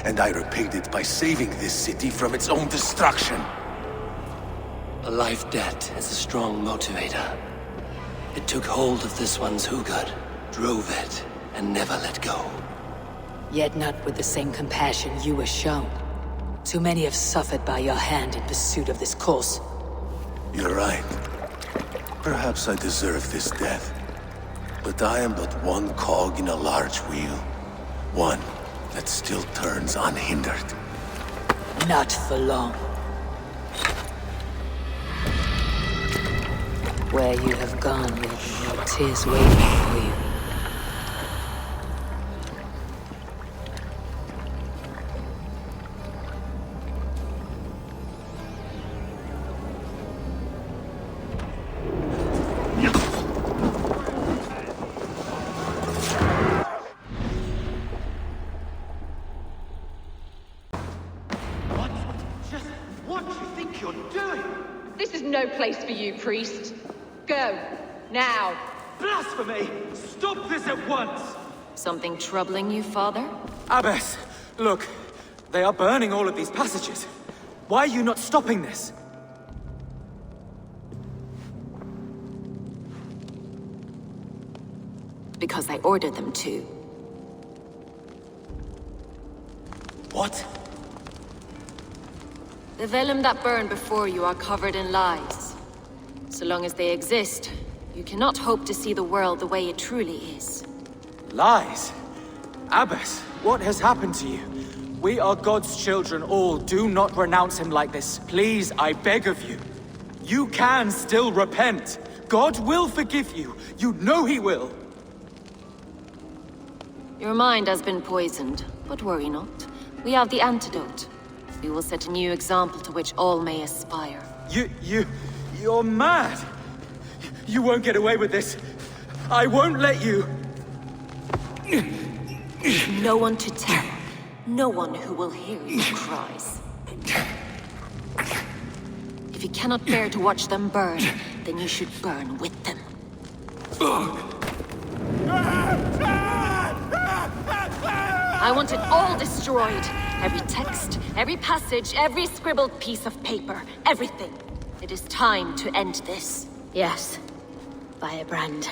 and I repaid it by saving this city from its own destruction. A life debt is a strong motivator. It took hold of this one's Hugad, drove it, and never let go. Yet not with the same compassion you were shown. Too many have suffered by your hand in pursuit of this course. You're right. Perhaps I deserve this death. But I am but one cog in a large wheel. One that still turns unhindered. Not for long. Where you have gone will be no tears waiting for you. Place for you, priest. Go. Now. Blasphemy! Stop this at once! Something troubling you, father? Abbess, look. They are burning all of these passages. Why are you not stopping this? Because I ordered them to. What? The vellum that burn before you are covered in lies. So long as they exist, you cannot hope to see the world the way it truly is. Lies? Abbess, what has happened to you? We are God's children all. Do not renounce him like this. Please, I beg of you. You can still repent. God will forgive you. You know he will. Your mind has been poisoned, but worry not. We have the antidote. We will set a new example to which all may aspire. You're mad! You won't get away with this. I won't let you! No one to tell. No one who will hear your cries. If you cannot bear to watch them burn, then you should burn with them. I want it all destroyed. Every text, every passage, every scribbled piece of paper, everything. It is time to end this. Yes. Firebrand.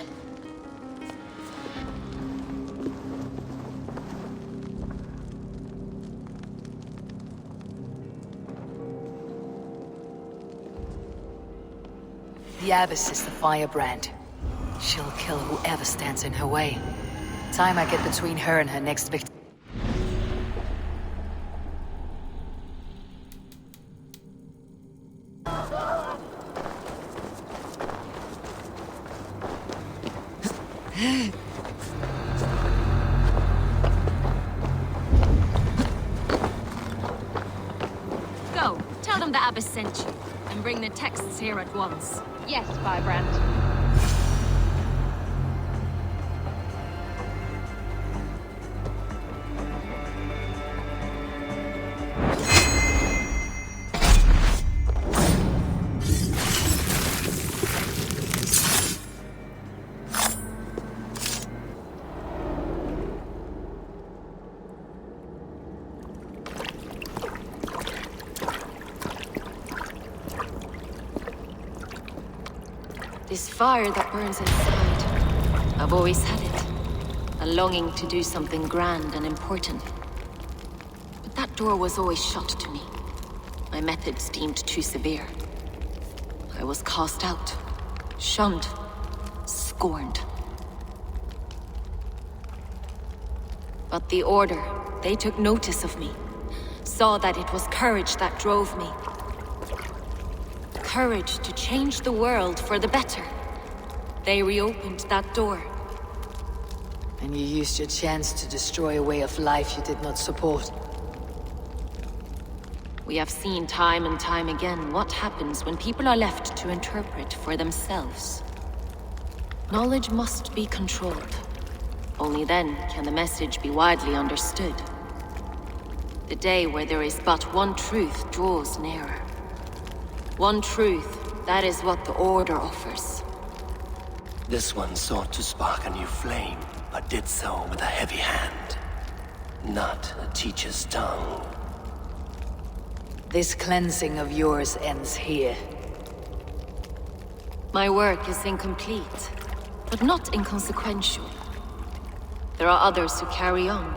The Abbess is the firebrand. She'll kill whoever stands in her way. Time I get between her and her next victim. Go, tell them the Abbess sent you, and bring the texts here at once. Yes, Firebrand. This fire that burns inside, I've always had it. A longing to do something grand and important. But that door was always shut to me. My methods deemed too severe. I was cast out, shunned, scorned. But the Order, they took notice of me. Saw that it was courage that drove me. Courage to change the world for the better. They reopened that door. And you used your chance to destroy a way of life you did not support. We have seen time and time again what happens when people are left to interpret for themselves. Knowledge must be controlled. Only then can the message be widely understood. The day where there is but one truth draws nearer. One truth, that is what the Order offers. This one sought to spark a new flame, but did so with a heavy hand. Not a teacher's tongue. This cleansing of yours ends here. My work is incomplete, but not inconsequential. there are others who carry on.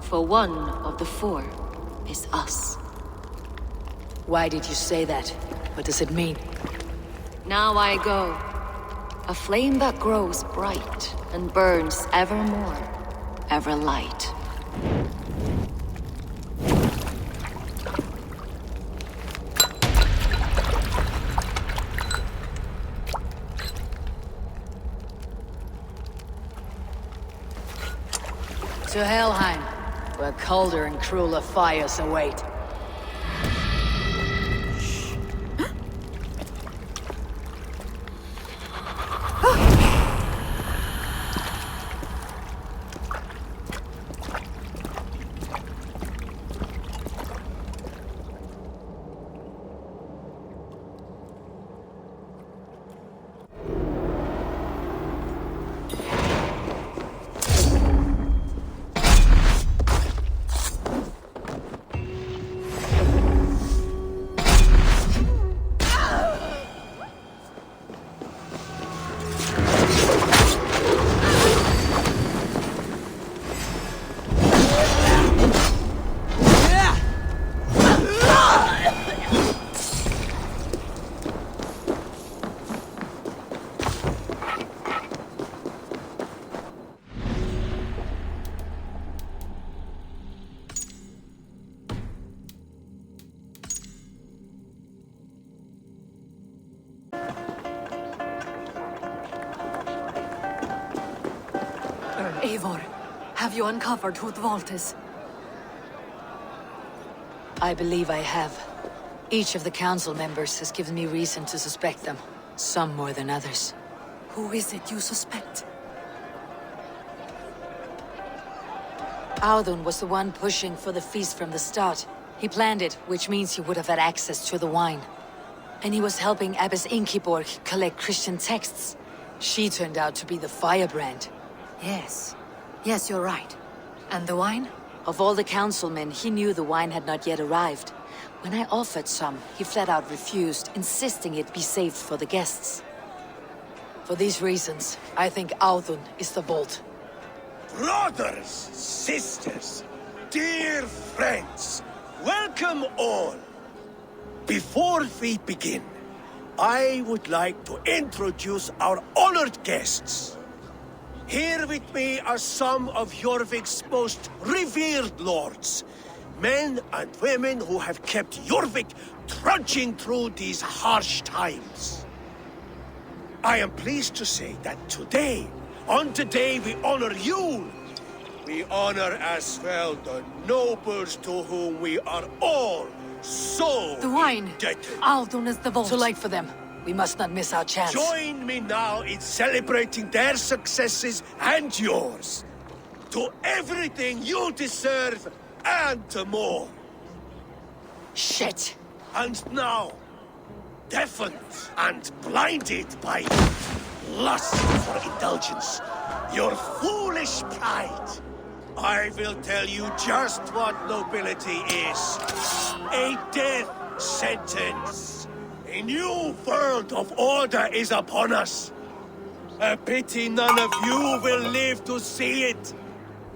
For one of the four is us. Why did you say that? What does it mean? Now I go. A flame that grows bright and burns ever more, ever light. To Helheim, where colder and crueler fires await. Eivor, have you uncovered who the vault is? I believe I have. Each of the council members has given me reason to suspect them. Some more than others. Who is it you suspect? Audun was the one pushing for the feast from the start. He planned it, which means he would have had access to the wine. And he was helping Abbess Ingeborg collect Christian texts. She turned out to be the firebrand. Yes. Yes, you're right. And the wine? Of all the councilmen, he knew the wine had not yet arrived. When I offered some, he flat out refused, insisting it be saved for the guests. For these reasons, I think Audun is the vault. Brothers, sisters, dear friends, welcome all. Before we begin, I would like to introduce our honored guests. Here with me are some of Jorvik's most revered lords. Men and women who have kept Jorvik trudging through these harsh times. I am pleased to say that today, on the day we honor you, we honor as well the nobles to whom we are all so the wine. indebted. Audun is the vault. Too late for them. We must not miss our chance. Join me now in celebrating their successes and yours. To everything you deserve and more. Shit. And now, deafened and blinded by lust for indulgence, your foolish pride, I will tell you just what nobility is. A death sentence. A new world of order is upon us. A pity none of you will live to see it.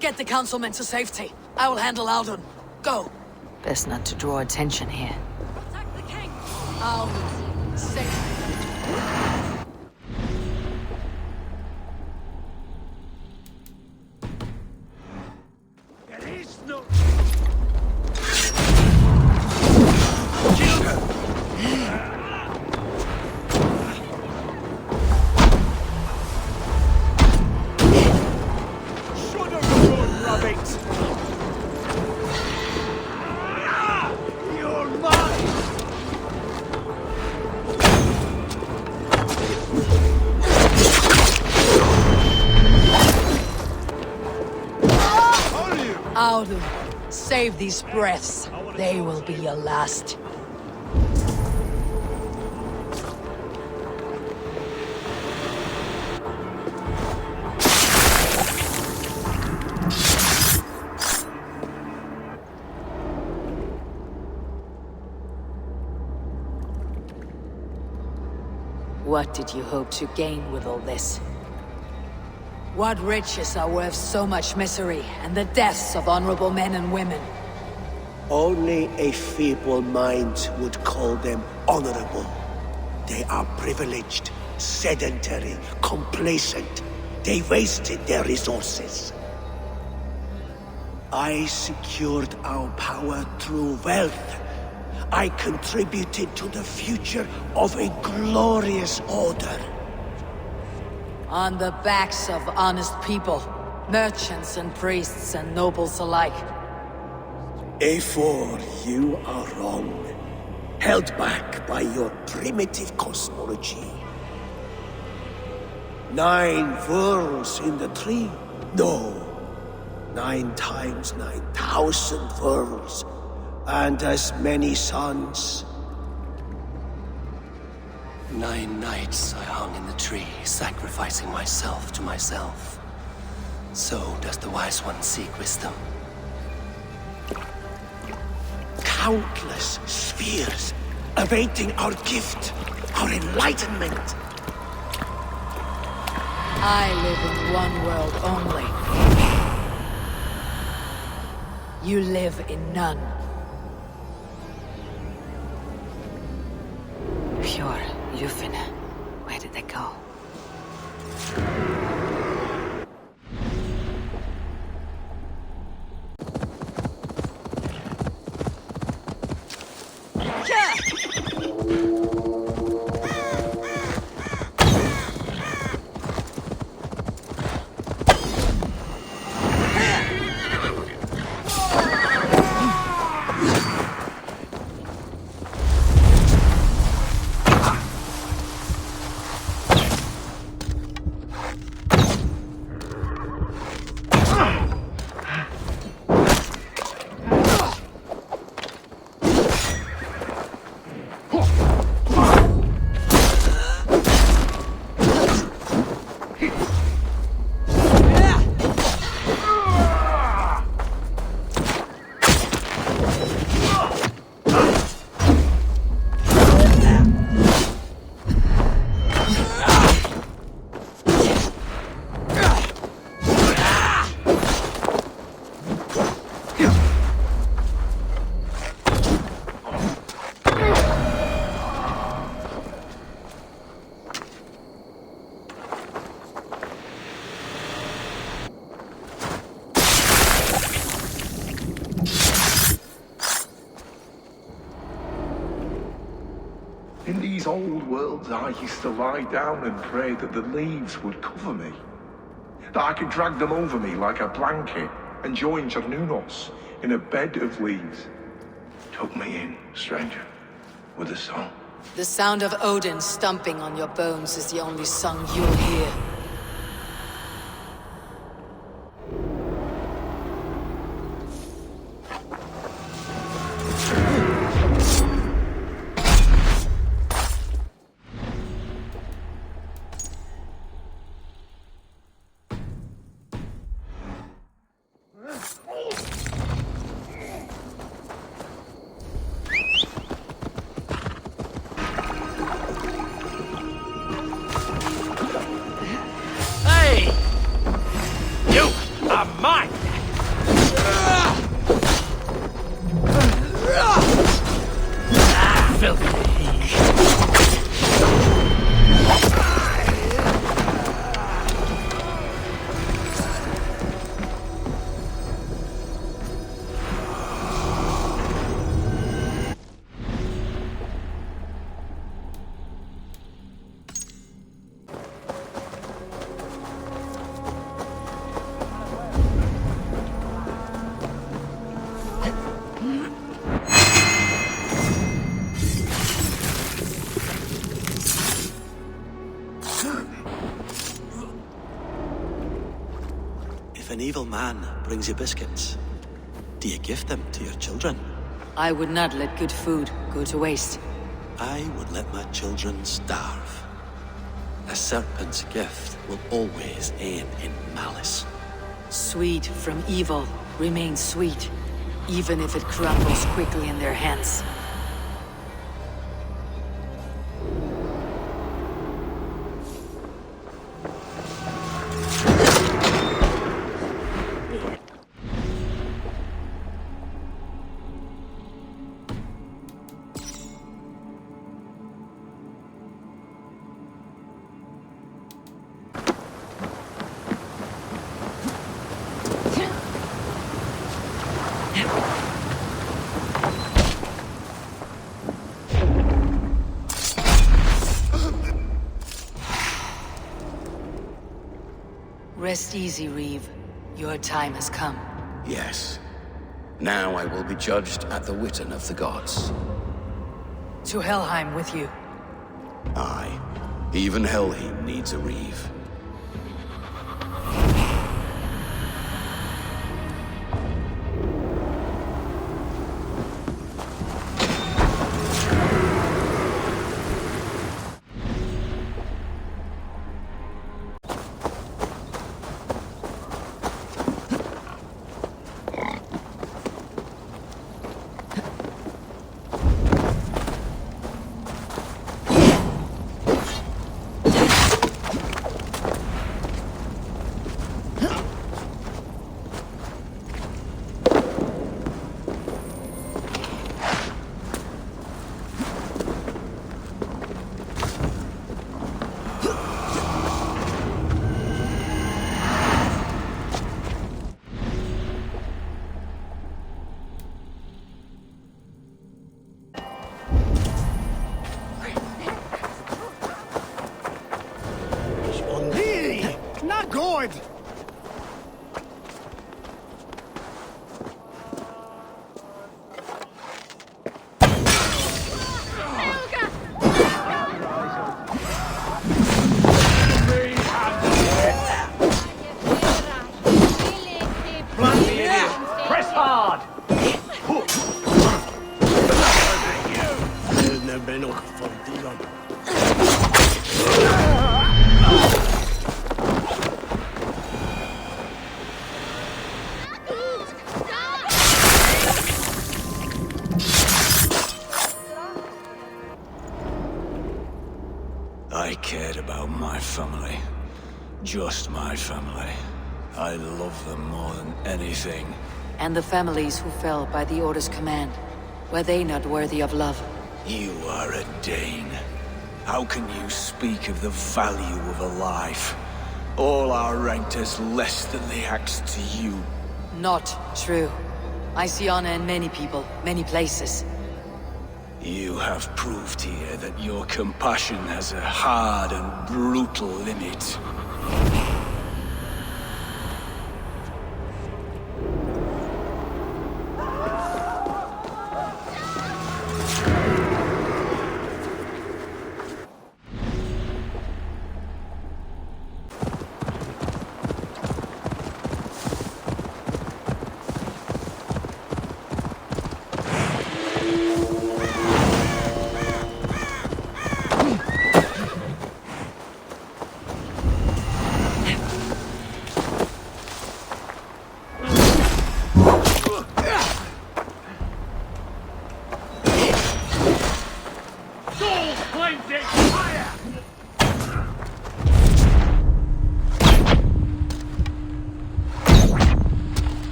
Get the councilmen to safety. I will handle Audun. Go. Best not to draw attention here. Protect the king! Audun, safe. There is no... Audun, save these breaths. They will be your last. What did you hope to gain with all this? What riches are worth so much misery and the deaths of honorable men and women? Only a feeble mind would call them honorable. They are privileged, sedentary, complacent. They wasted their resources. I secured our power through wealth. I contributed to the future of a glorious order. On the backs of honest people, merchants and priests and nobles alike. A4, you are wrong. Held back by your primitive cosmology. 9 worlds in the tree? No. 9 times 9,000 worlds. And as many suns. 9 nights I hung in the tree, sacrificing myself to myself. So does the Wise One seek wisdom. Countless spheres, awaiting our gift, our enlightenment. I live in one world only. You live in none. Pure Lufin. Where did they go? In these old worlds, I used to lie down and pray that the leaves would cover me. That I could drag them over me like a blanket and join Cernunnos in a bed of leaves. Tuck me in, stranger, with a song. The sound of Odin stomping on your bones is the only song you'll hear. An evil man brings you biscuits. Do you give them to your children? I would not let good food go to waste. I would let my children starve. A serpent's gift will always end in malice. Sweet from evil remains sweet, even if it crumbles quickly in their hands. Rest easy, Reeve. Your time has come. Yes. Now I will be judged at the Witten of the Gods. To Helheim with you. Aye. Even Helheim needs a Reeve. I cared about my family. Just my family. I love them more than anything. And the families who fell by the Order's command. Were they not worthy of love? You are a Dane. How can you speak of the value of a life? All are ranked as less than the axe to you. Not true. I see honor in many people, many places. You have proved here that your compassion has a hard and brutal limit.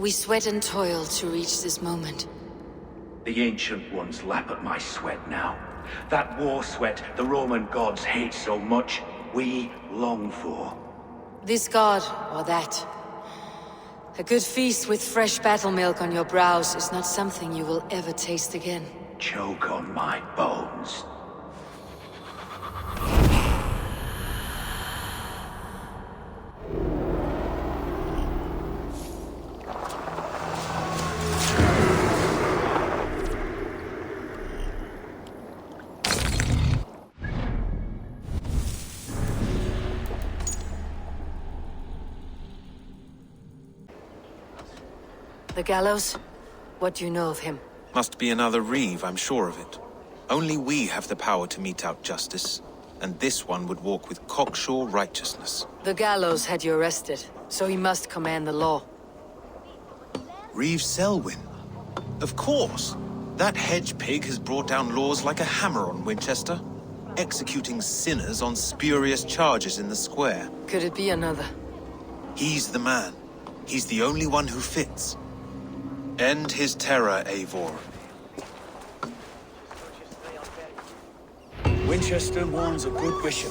We sweat and toil to reach this moment. The Ancient Ones lap at my sweat now. That war sweat the Roman gods hate so much, we long for. This god, or that. A good feast with fresh battle milk on your brows is not something you will ever taste again. Choke on my bones. The gallows? What do you know of him? Must be another Reeve, I'm sure of it. Only we have the power to mete out justice, and this one would walk with cocksure righteousness. The gallows had you arrested, so he must command the law. Reeve Selwyn? Of course! That hedge pig has brought down laws like a hammer on Winchester, executing sinners on spurious charges in the square. Could it be another? He's the man. He's the only one who fits. End his terror, Eivor. Winchester mourns a good bishop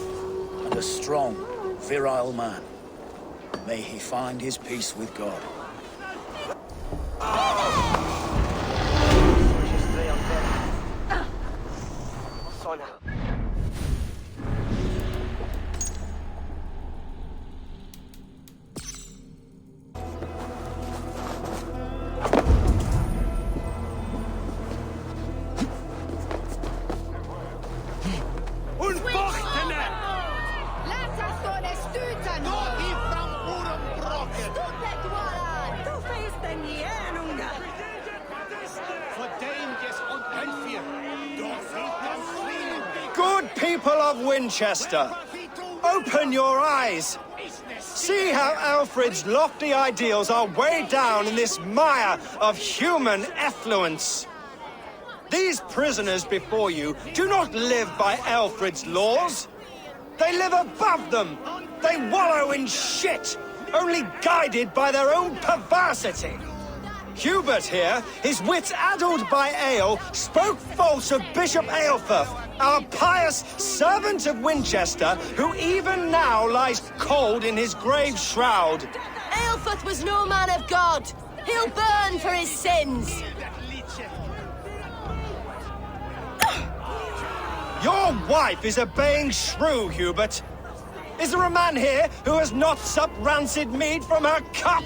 and a strong, virile man. May he find his peace with God. Good people of Winchester, open your eyes. See how Alfred's lofty ideals are weighed down in this mire of human effluence. These prisoners before you do not live by Alfred's laws. They live above them. They wallow in shit, only guided by their own perversity. Hubert here, his wits addled by ale, spoke false of Bishop Aelfirth, our pious servant of Winchester, who even now lies cold in his grave shroud. Aelfirth was no man of God. He'll burn for his sins. Your wife is obeying shrew, Hubert. Is there a man here who has not supped rancid mead from her cup?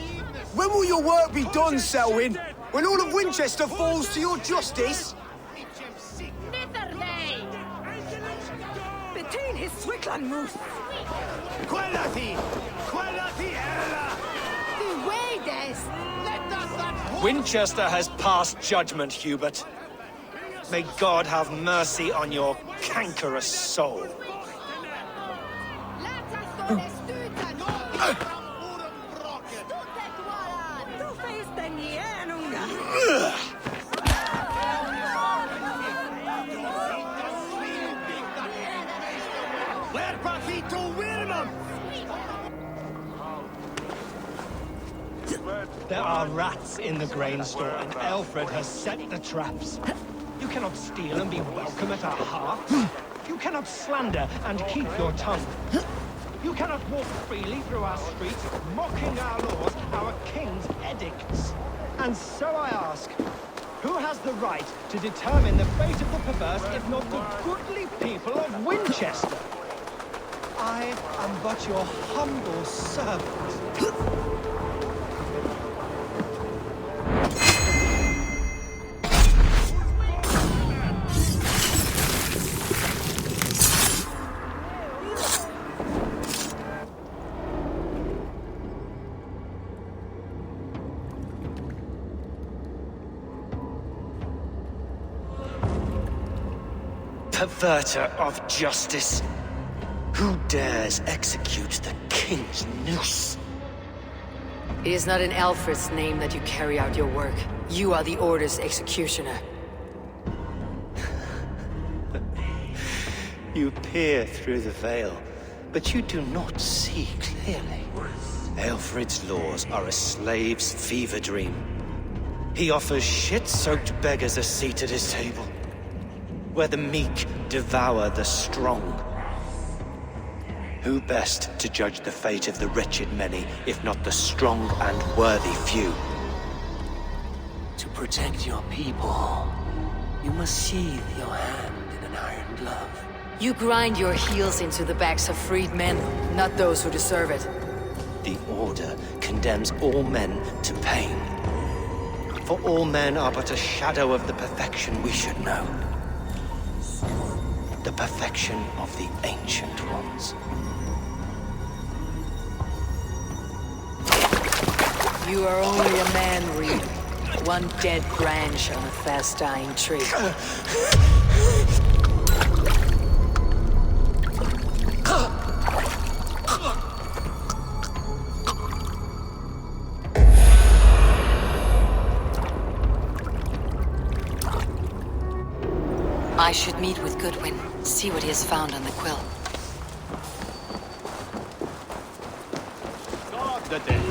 When will your work be done, Selwyn? When all of Winchester falls to your justice? Between his Swickland moose. Winchester has passed judgment, Hubert. May God have mercy on your cankerous soul. There are rats in the grain store, and Alfred has set the traps. You cannot steal and be welcome at our hearths. You cannot slander and keep your tongue. You cannot walk freely through our streets, mocking our laws, our king's edicts. And so I ask, who has the right to determine the fate of the perverse if not the goodly people of Winchester? I am but your humble servant. Perverter of justice. Who dares execute the king's noose? It is not in Alfred's name that you carry out your work. You are the Order's executioner. You peer through the veil, but you do not see clearly. Alfred's laws are a slave's fever dream. He offers shit-soaked beggars a seat at his table, where the meek devour the strong. Who best to judge the fate of the wretched many, if not the strong and worthy few? To protect your people, you must sheathe your hand in an iron glove. You grind your heels into the backs of freed men, not those who deserve it. The Order condemns all men to pain. For all men are but a shadow of the perfection we should know. The perfection of the Ancient Ones. You are only a man, Reed. One dead branch on a fast-dying tree. I should meet with Goodwin, see what he has found on the quill. God the dead.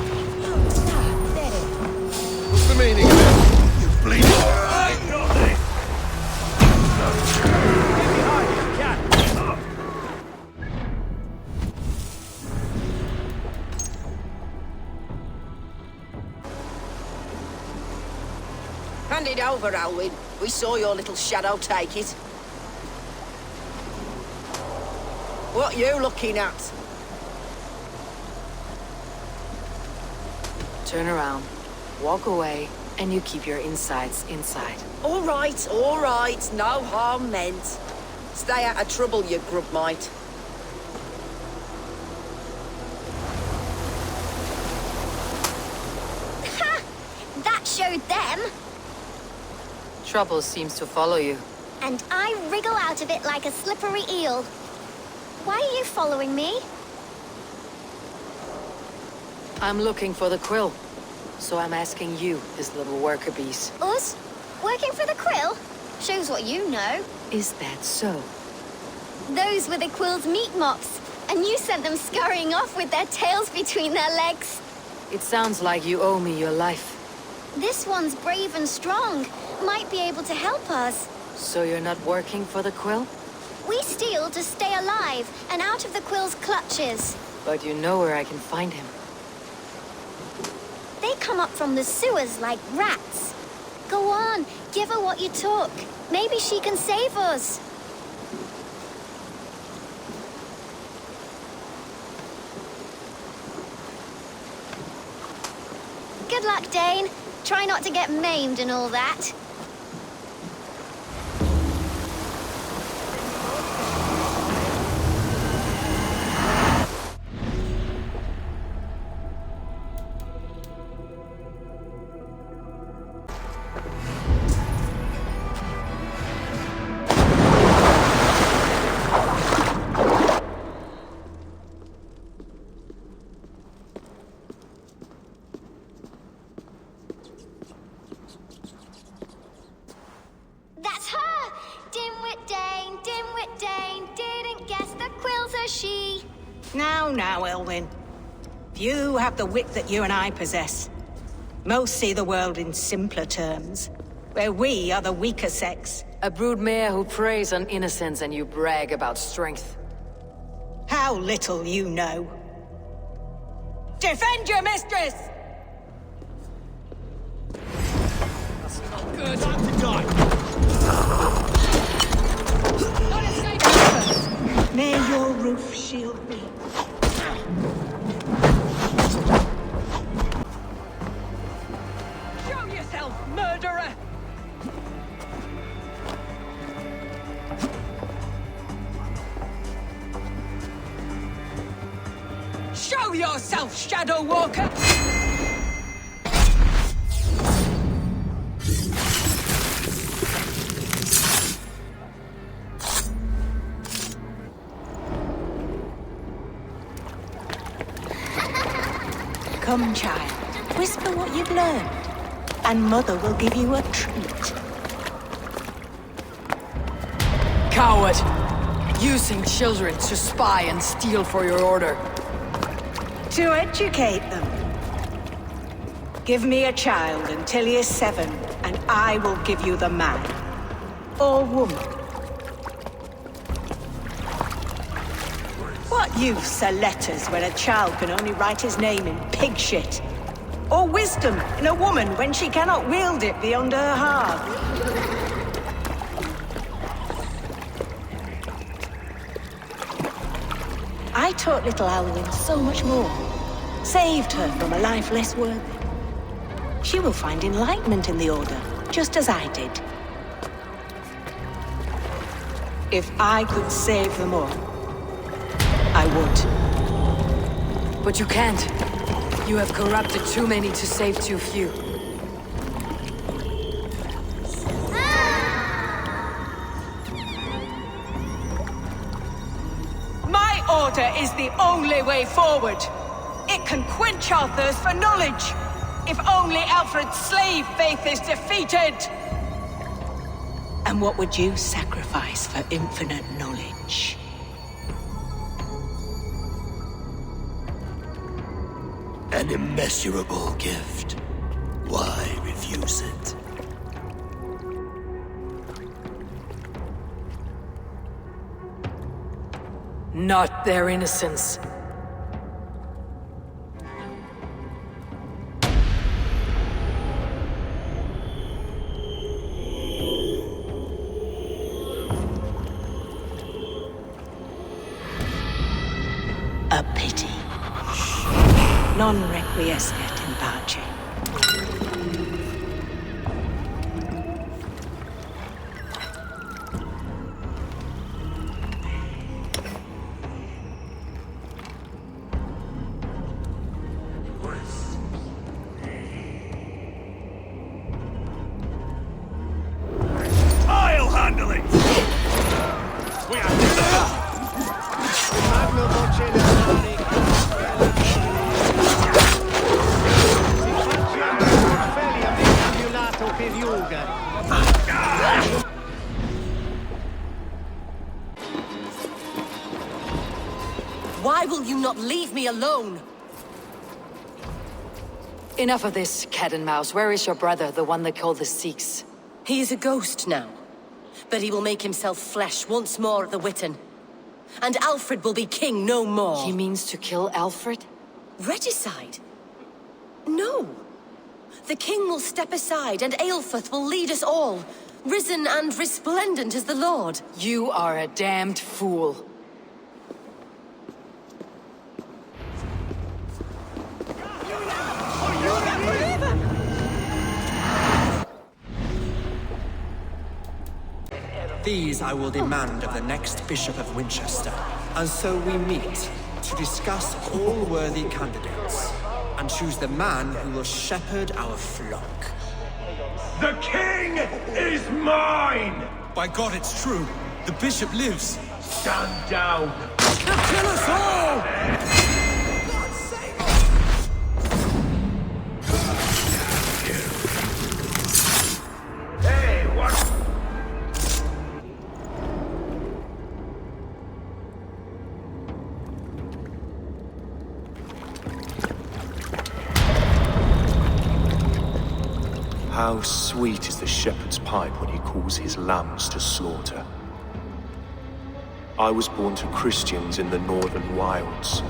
What's the meaning of it? You bleeding? I got it! Hand it over, Alwyn. We saw your little shadow take it. What you looking at? Turn around, walk away, and you keep your insides inside. All right. No harm meant. Stay out of trouble, you grub mite. Ha! That showed them. Trouble seems to follow you. And I wriggle out of it like a slippery eel. Why are you following me? I'm looking for the quill. So I'm asking you, his little worker bees. Us? Working for the quill? Shows what you know. Is that so? Those were the quill's meat mops, and you sent them scurrying off with their tails between their legs. It sounds like you owe me your life. This one's brave and strong. Might be able to help us. So you're not working for the quill? We steal to stay alive and out of the quill's clutches. But you know where I can find him. They come up from the sewers like rats. Go on, give her what you took. Maybe she can save us. Good luck, Dane. Try not to get maimed and all that. Now, Elwyn. Few have the wit that you and I possess. Most see the world in simpler terms, where we are the weaker sex. A broodmare who preys on innocence and you brag about strength. How little you know. Defend your mistress! That's not good. Time to die. Not escape. May your roof shield me. Show yourself, murderer! Show yourself, Shadow Walker! Come, child. Whisper what you've learned, and Mother will give you a treat. Coward! Using children to spy and steal for your order. To educate them. Give me a child until he is 7, and I will give you the man. Or woman. What use are letters when a child can only write his name in pig shit? Or wisdom in a woman when she cannot wield it beyond her heart? I taught little Alwyn so much more. Saved her from a life less worthy. She will find enlightenment in the Order, just as I did. If I could save them all, I would. But you can't. You have corrupted too many to save too few. order is the only way forward. It can quench our thirst for knowledge. If only Alfred's slave faith is defeated! And what would you sacrifice for infinite knowledge? An immeasurable gift. Why refuse it? Not their innocence. A pity. Non requiescat in pace. I'll handle it! We are Why will you not leave me alone? Enough of this, cat and mouse. Where is your brother, the one they call the Seeks? He is a ghost now, but he will make himself flesh once more at the Witten. And Alfred will be king no more. He means to kill Alfred? Regicide? No. The king will step aside and Aelfrith will lead us all, risen and resplendent as the Lord. You are a damned fool. These I will demand of the next Bishop of Winchester, and so we meet to discuss all worthy candidates, and choose the man who will shepherd our flock. The king is mine! By God, it's true. The bishop lives. Stand down! They'll kill us all! How sweet is the shepherd's pipe when he calls his lambs to slaughter. I was born to Christians in the northern wilds.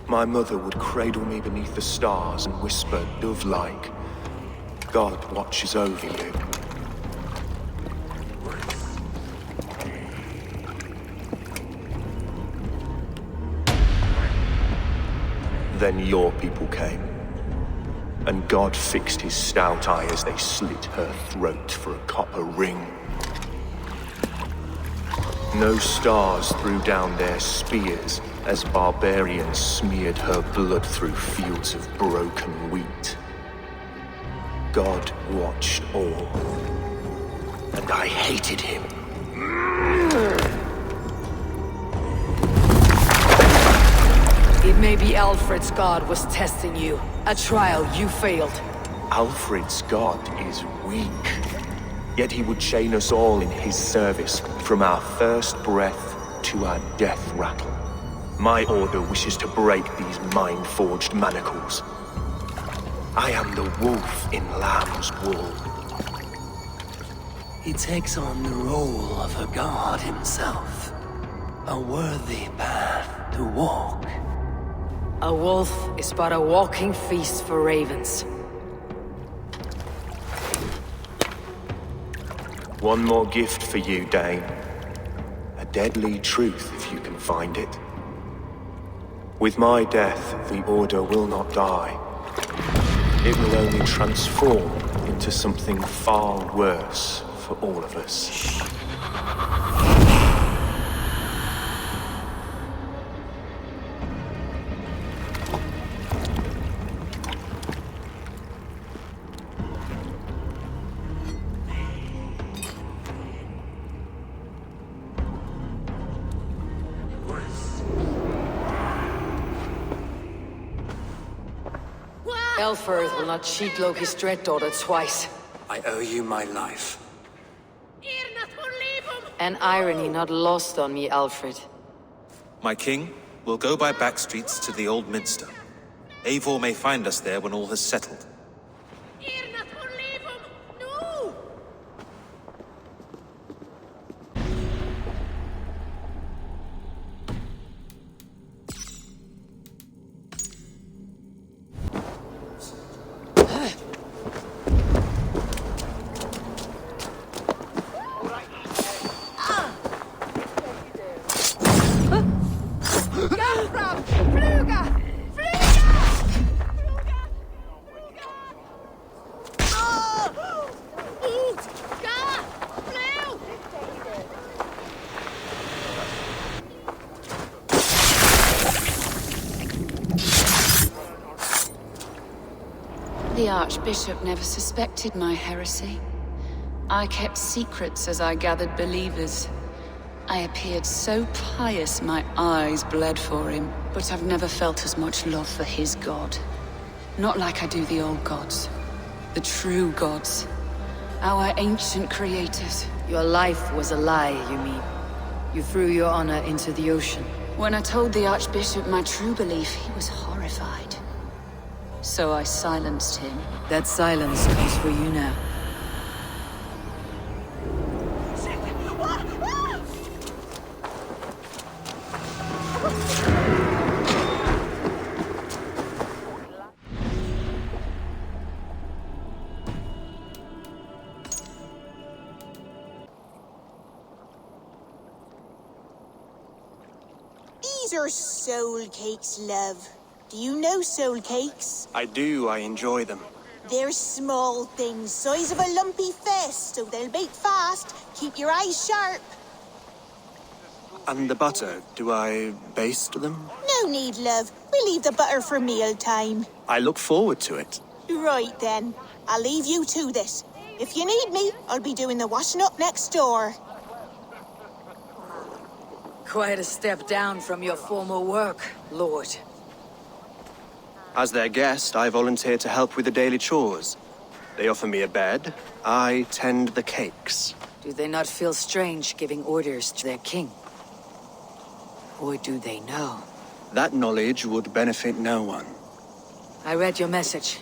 My mother would cradle me beneath the stars and whisper, dove-like, God watches over you. Then your people came. And God fixed his stout eye as they slit her throat for a copper ring. No stars threw down their spears as barbarians smeared her blood through fields of broken wheat. God watched all, and I hated him. It may be Alfred's god was testing you. A trial you failed. Alfred's god is weak. Yet he would chain us all in his service, from our first breath to our death rattle. My order wishes to break these mind-forged manacles. I am the wolf in lamb's wool. He takes on the role of a god himself. A worthy path to walk. A wolf is but a walking feast for ravens. One more gift for you, Dane. A deadly truth, if you can find it. With my death, the Order will not die. It will only transform into something far worse for all of us. Elfred will not cheat Loki's dread daughter twice. I owe you my life. An irony not lost on me, Alfred. My king, we'll go by back streets to the Old Minster. Eivor may find us there when all has settled. The Archbishop never suspected my heresy. I kept secrets as I gathered believers. I appeared so pious my eyes bled for him, but I've never felt as much love for his god. Not like I do the old gods. The true gods. Our ancient creators. Your life was a lie, you mean? You threw your honor into the ocean. When I told the Archbishop my true belief, he was horrified. So I silenced him. That silence comes for you now. These are soul cakes, love. Do you know soul cakes? I do, I enjoy them. They're small things, size of a lumpy fist, so they'll bake fast. Keep your eyes sharp. And the butter, do I baste them? No need, love. We'll leave the butter for meal time. I look forward to it. Right then. I'll leave you to this. If you need me, I'll be doing the washing up next door. Quite a step down from your former work, Lord. As their guest, I volunteered to help with the daily chores. They offer me a bed, I tend the cakes. Do they not feel strange giving orders to their king? Or do they know? That knowledge would benefit no one. I read your message.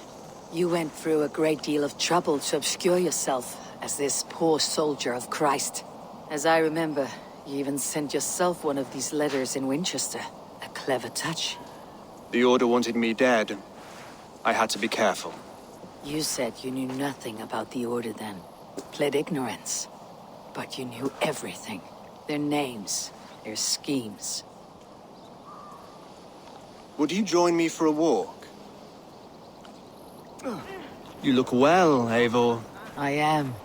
You went through a great deal of trouble to obscure yourself as this poor soldier of Christ. As I remember, you even sent yourself one of these letters in Winchester. A clever touch. The Order wanted me dead. I had to be careful. You said you knew nothing about the Order then. Pled ignorance. But you knew everything. Their names, their schemes. Would you join me for a walk? You look well, Eivor. I am.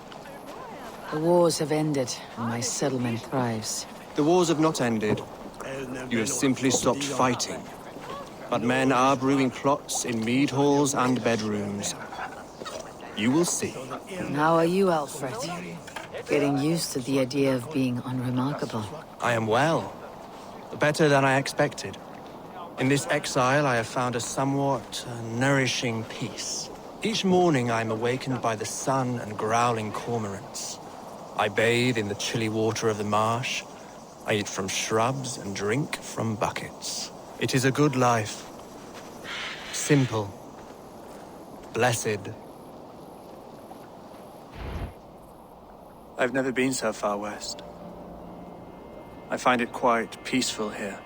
The wars have ended, and my settlement thrives. The wars have not ended. You have simply stopped fighting. But men are brewing plots in mead halls and bedrooms. You will see. And how are you, Alfred? Getting used to the idea of being unremarkable. I am well. Better than I expected. In this exile, I have found a somewhat nourishing peace. Each morning, I am awakened by the sun and growling cormorants. I bathe in the chilly water of the marsh. I eat from shrubs and drink from buckets. It is a good life. Simple. Blessed. I've never been so far west. I find it quite peaceful here.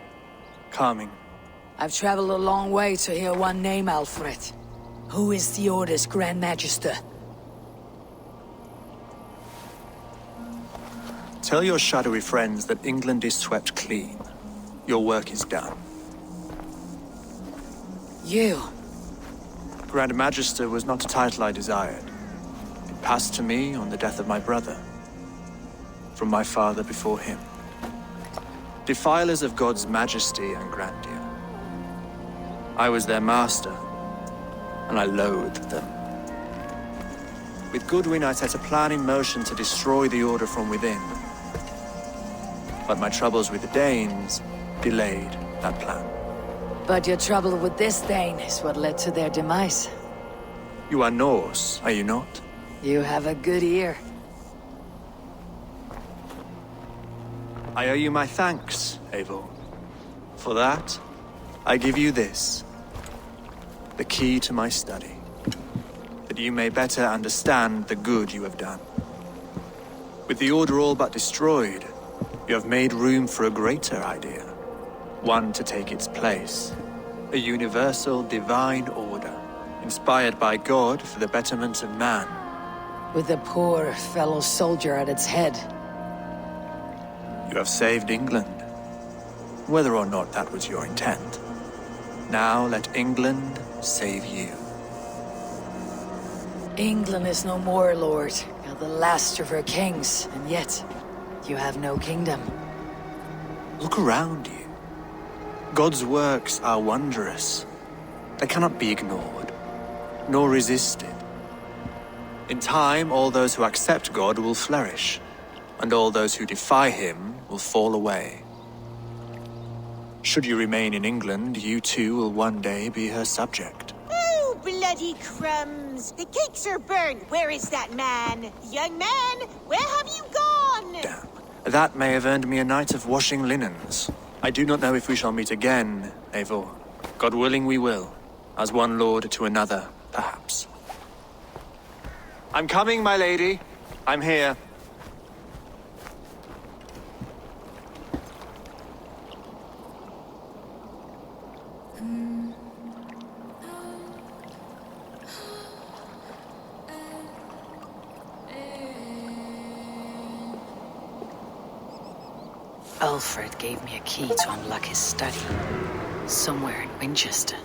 Calming. I've traveled a long way to hear one name, Alfred. Who is the Order's Grand Magister? Tell your shadowy friends that England is swept clean. Your work is done. You? Grand Magister was not a title I desired. It passed to me on the death of my brother. From my father before him. Defilers of God's majesty and grandeur. I was their master, and I loathed them. With Goodwin, I set a plan in motion to destroy the Order from within. But my troubles with the Danes delayed that plan. But your trouble with this Dane is what led to their demise. You are Norse, are you not? You have a good ear. I owe you my thanks, Eivor. For that, I give you this. The key to my study. That you may better understand the good you have done. With the Order all but destroyed, you have made room for a greater idea. One to take its place. A universal divine order, inspired by God for the betterment of man. With a poor fellow soldier at its head. You have saved England, whether or not that was your intent. Now let England save you. England is no more, Lord. You're the last of her kings, and yet you have no kingdom. Look around you. God's works are wondrous. They cannot be ignored, nor resisted. In time, all those who accept God will flourish, and all those who defy him will fall away. Should you remain in England, you too will one day be her subject. Oh, bloody crumbs! The cakes are burned. Where is that man? Young man, where have you gone? Damn. That may have earned me a night of washing linens. I do not know if we shall meet again, Eivor. God willing we will. As one lord to another, perhaps. I'm coming, my lady. I'm here. Alfred gave me a key to unlock his study. Somewhere in Winchester.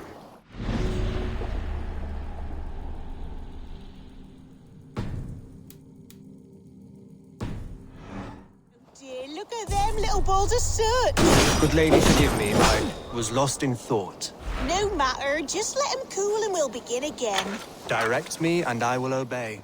Dear, look at them little balls of soot. Good lady, forgive me. I was lost in thought. No matter, just let him cool and we'll begin again. Direct me and I will obey.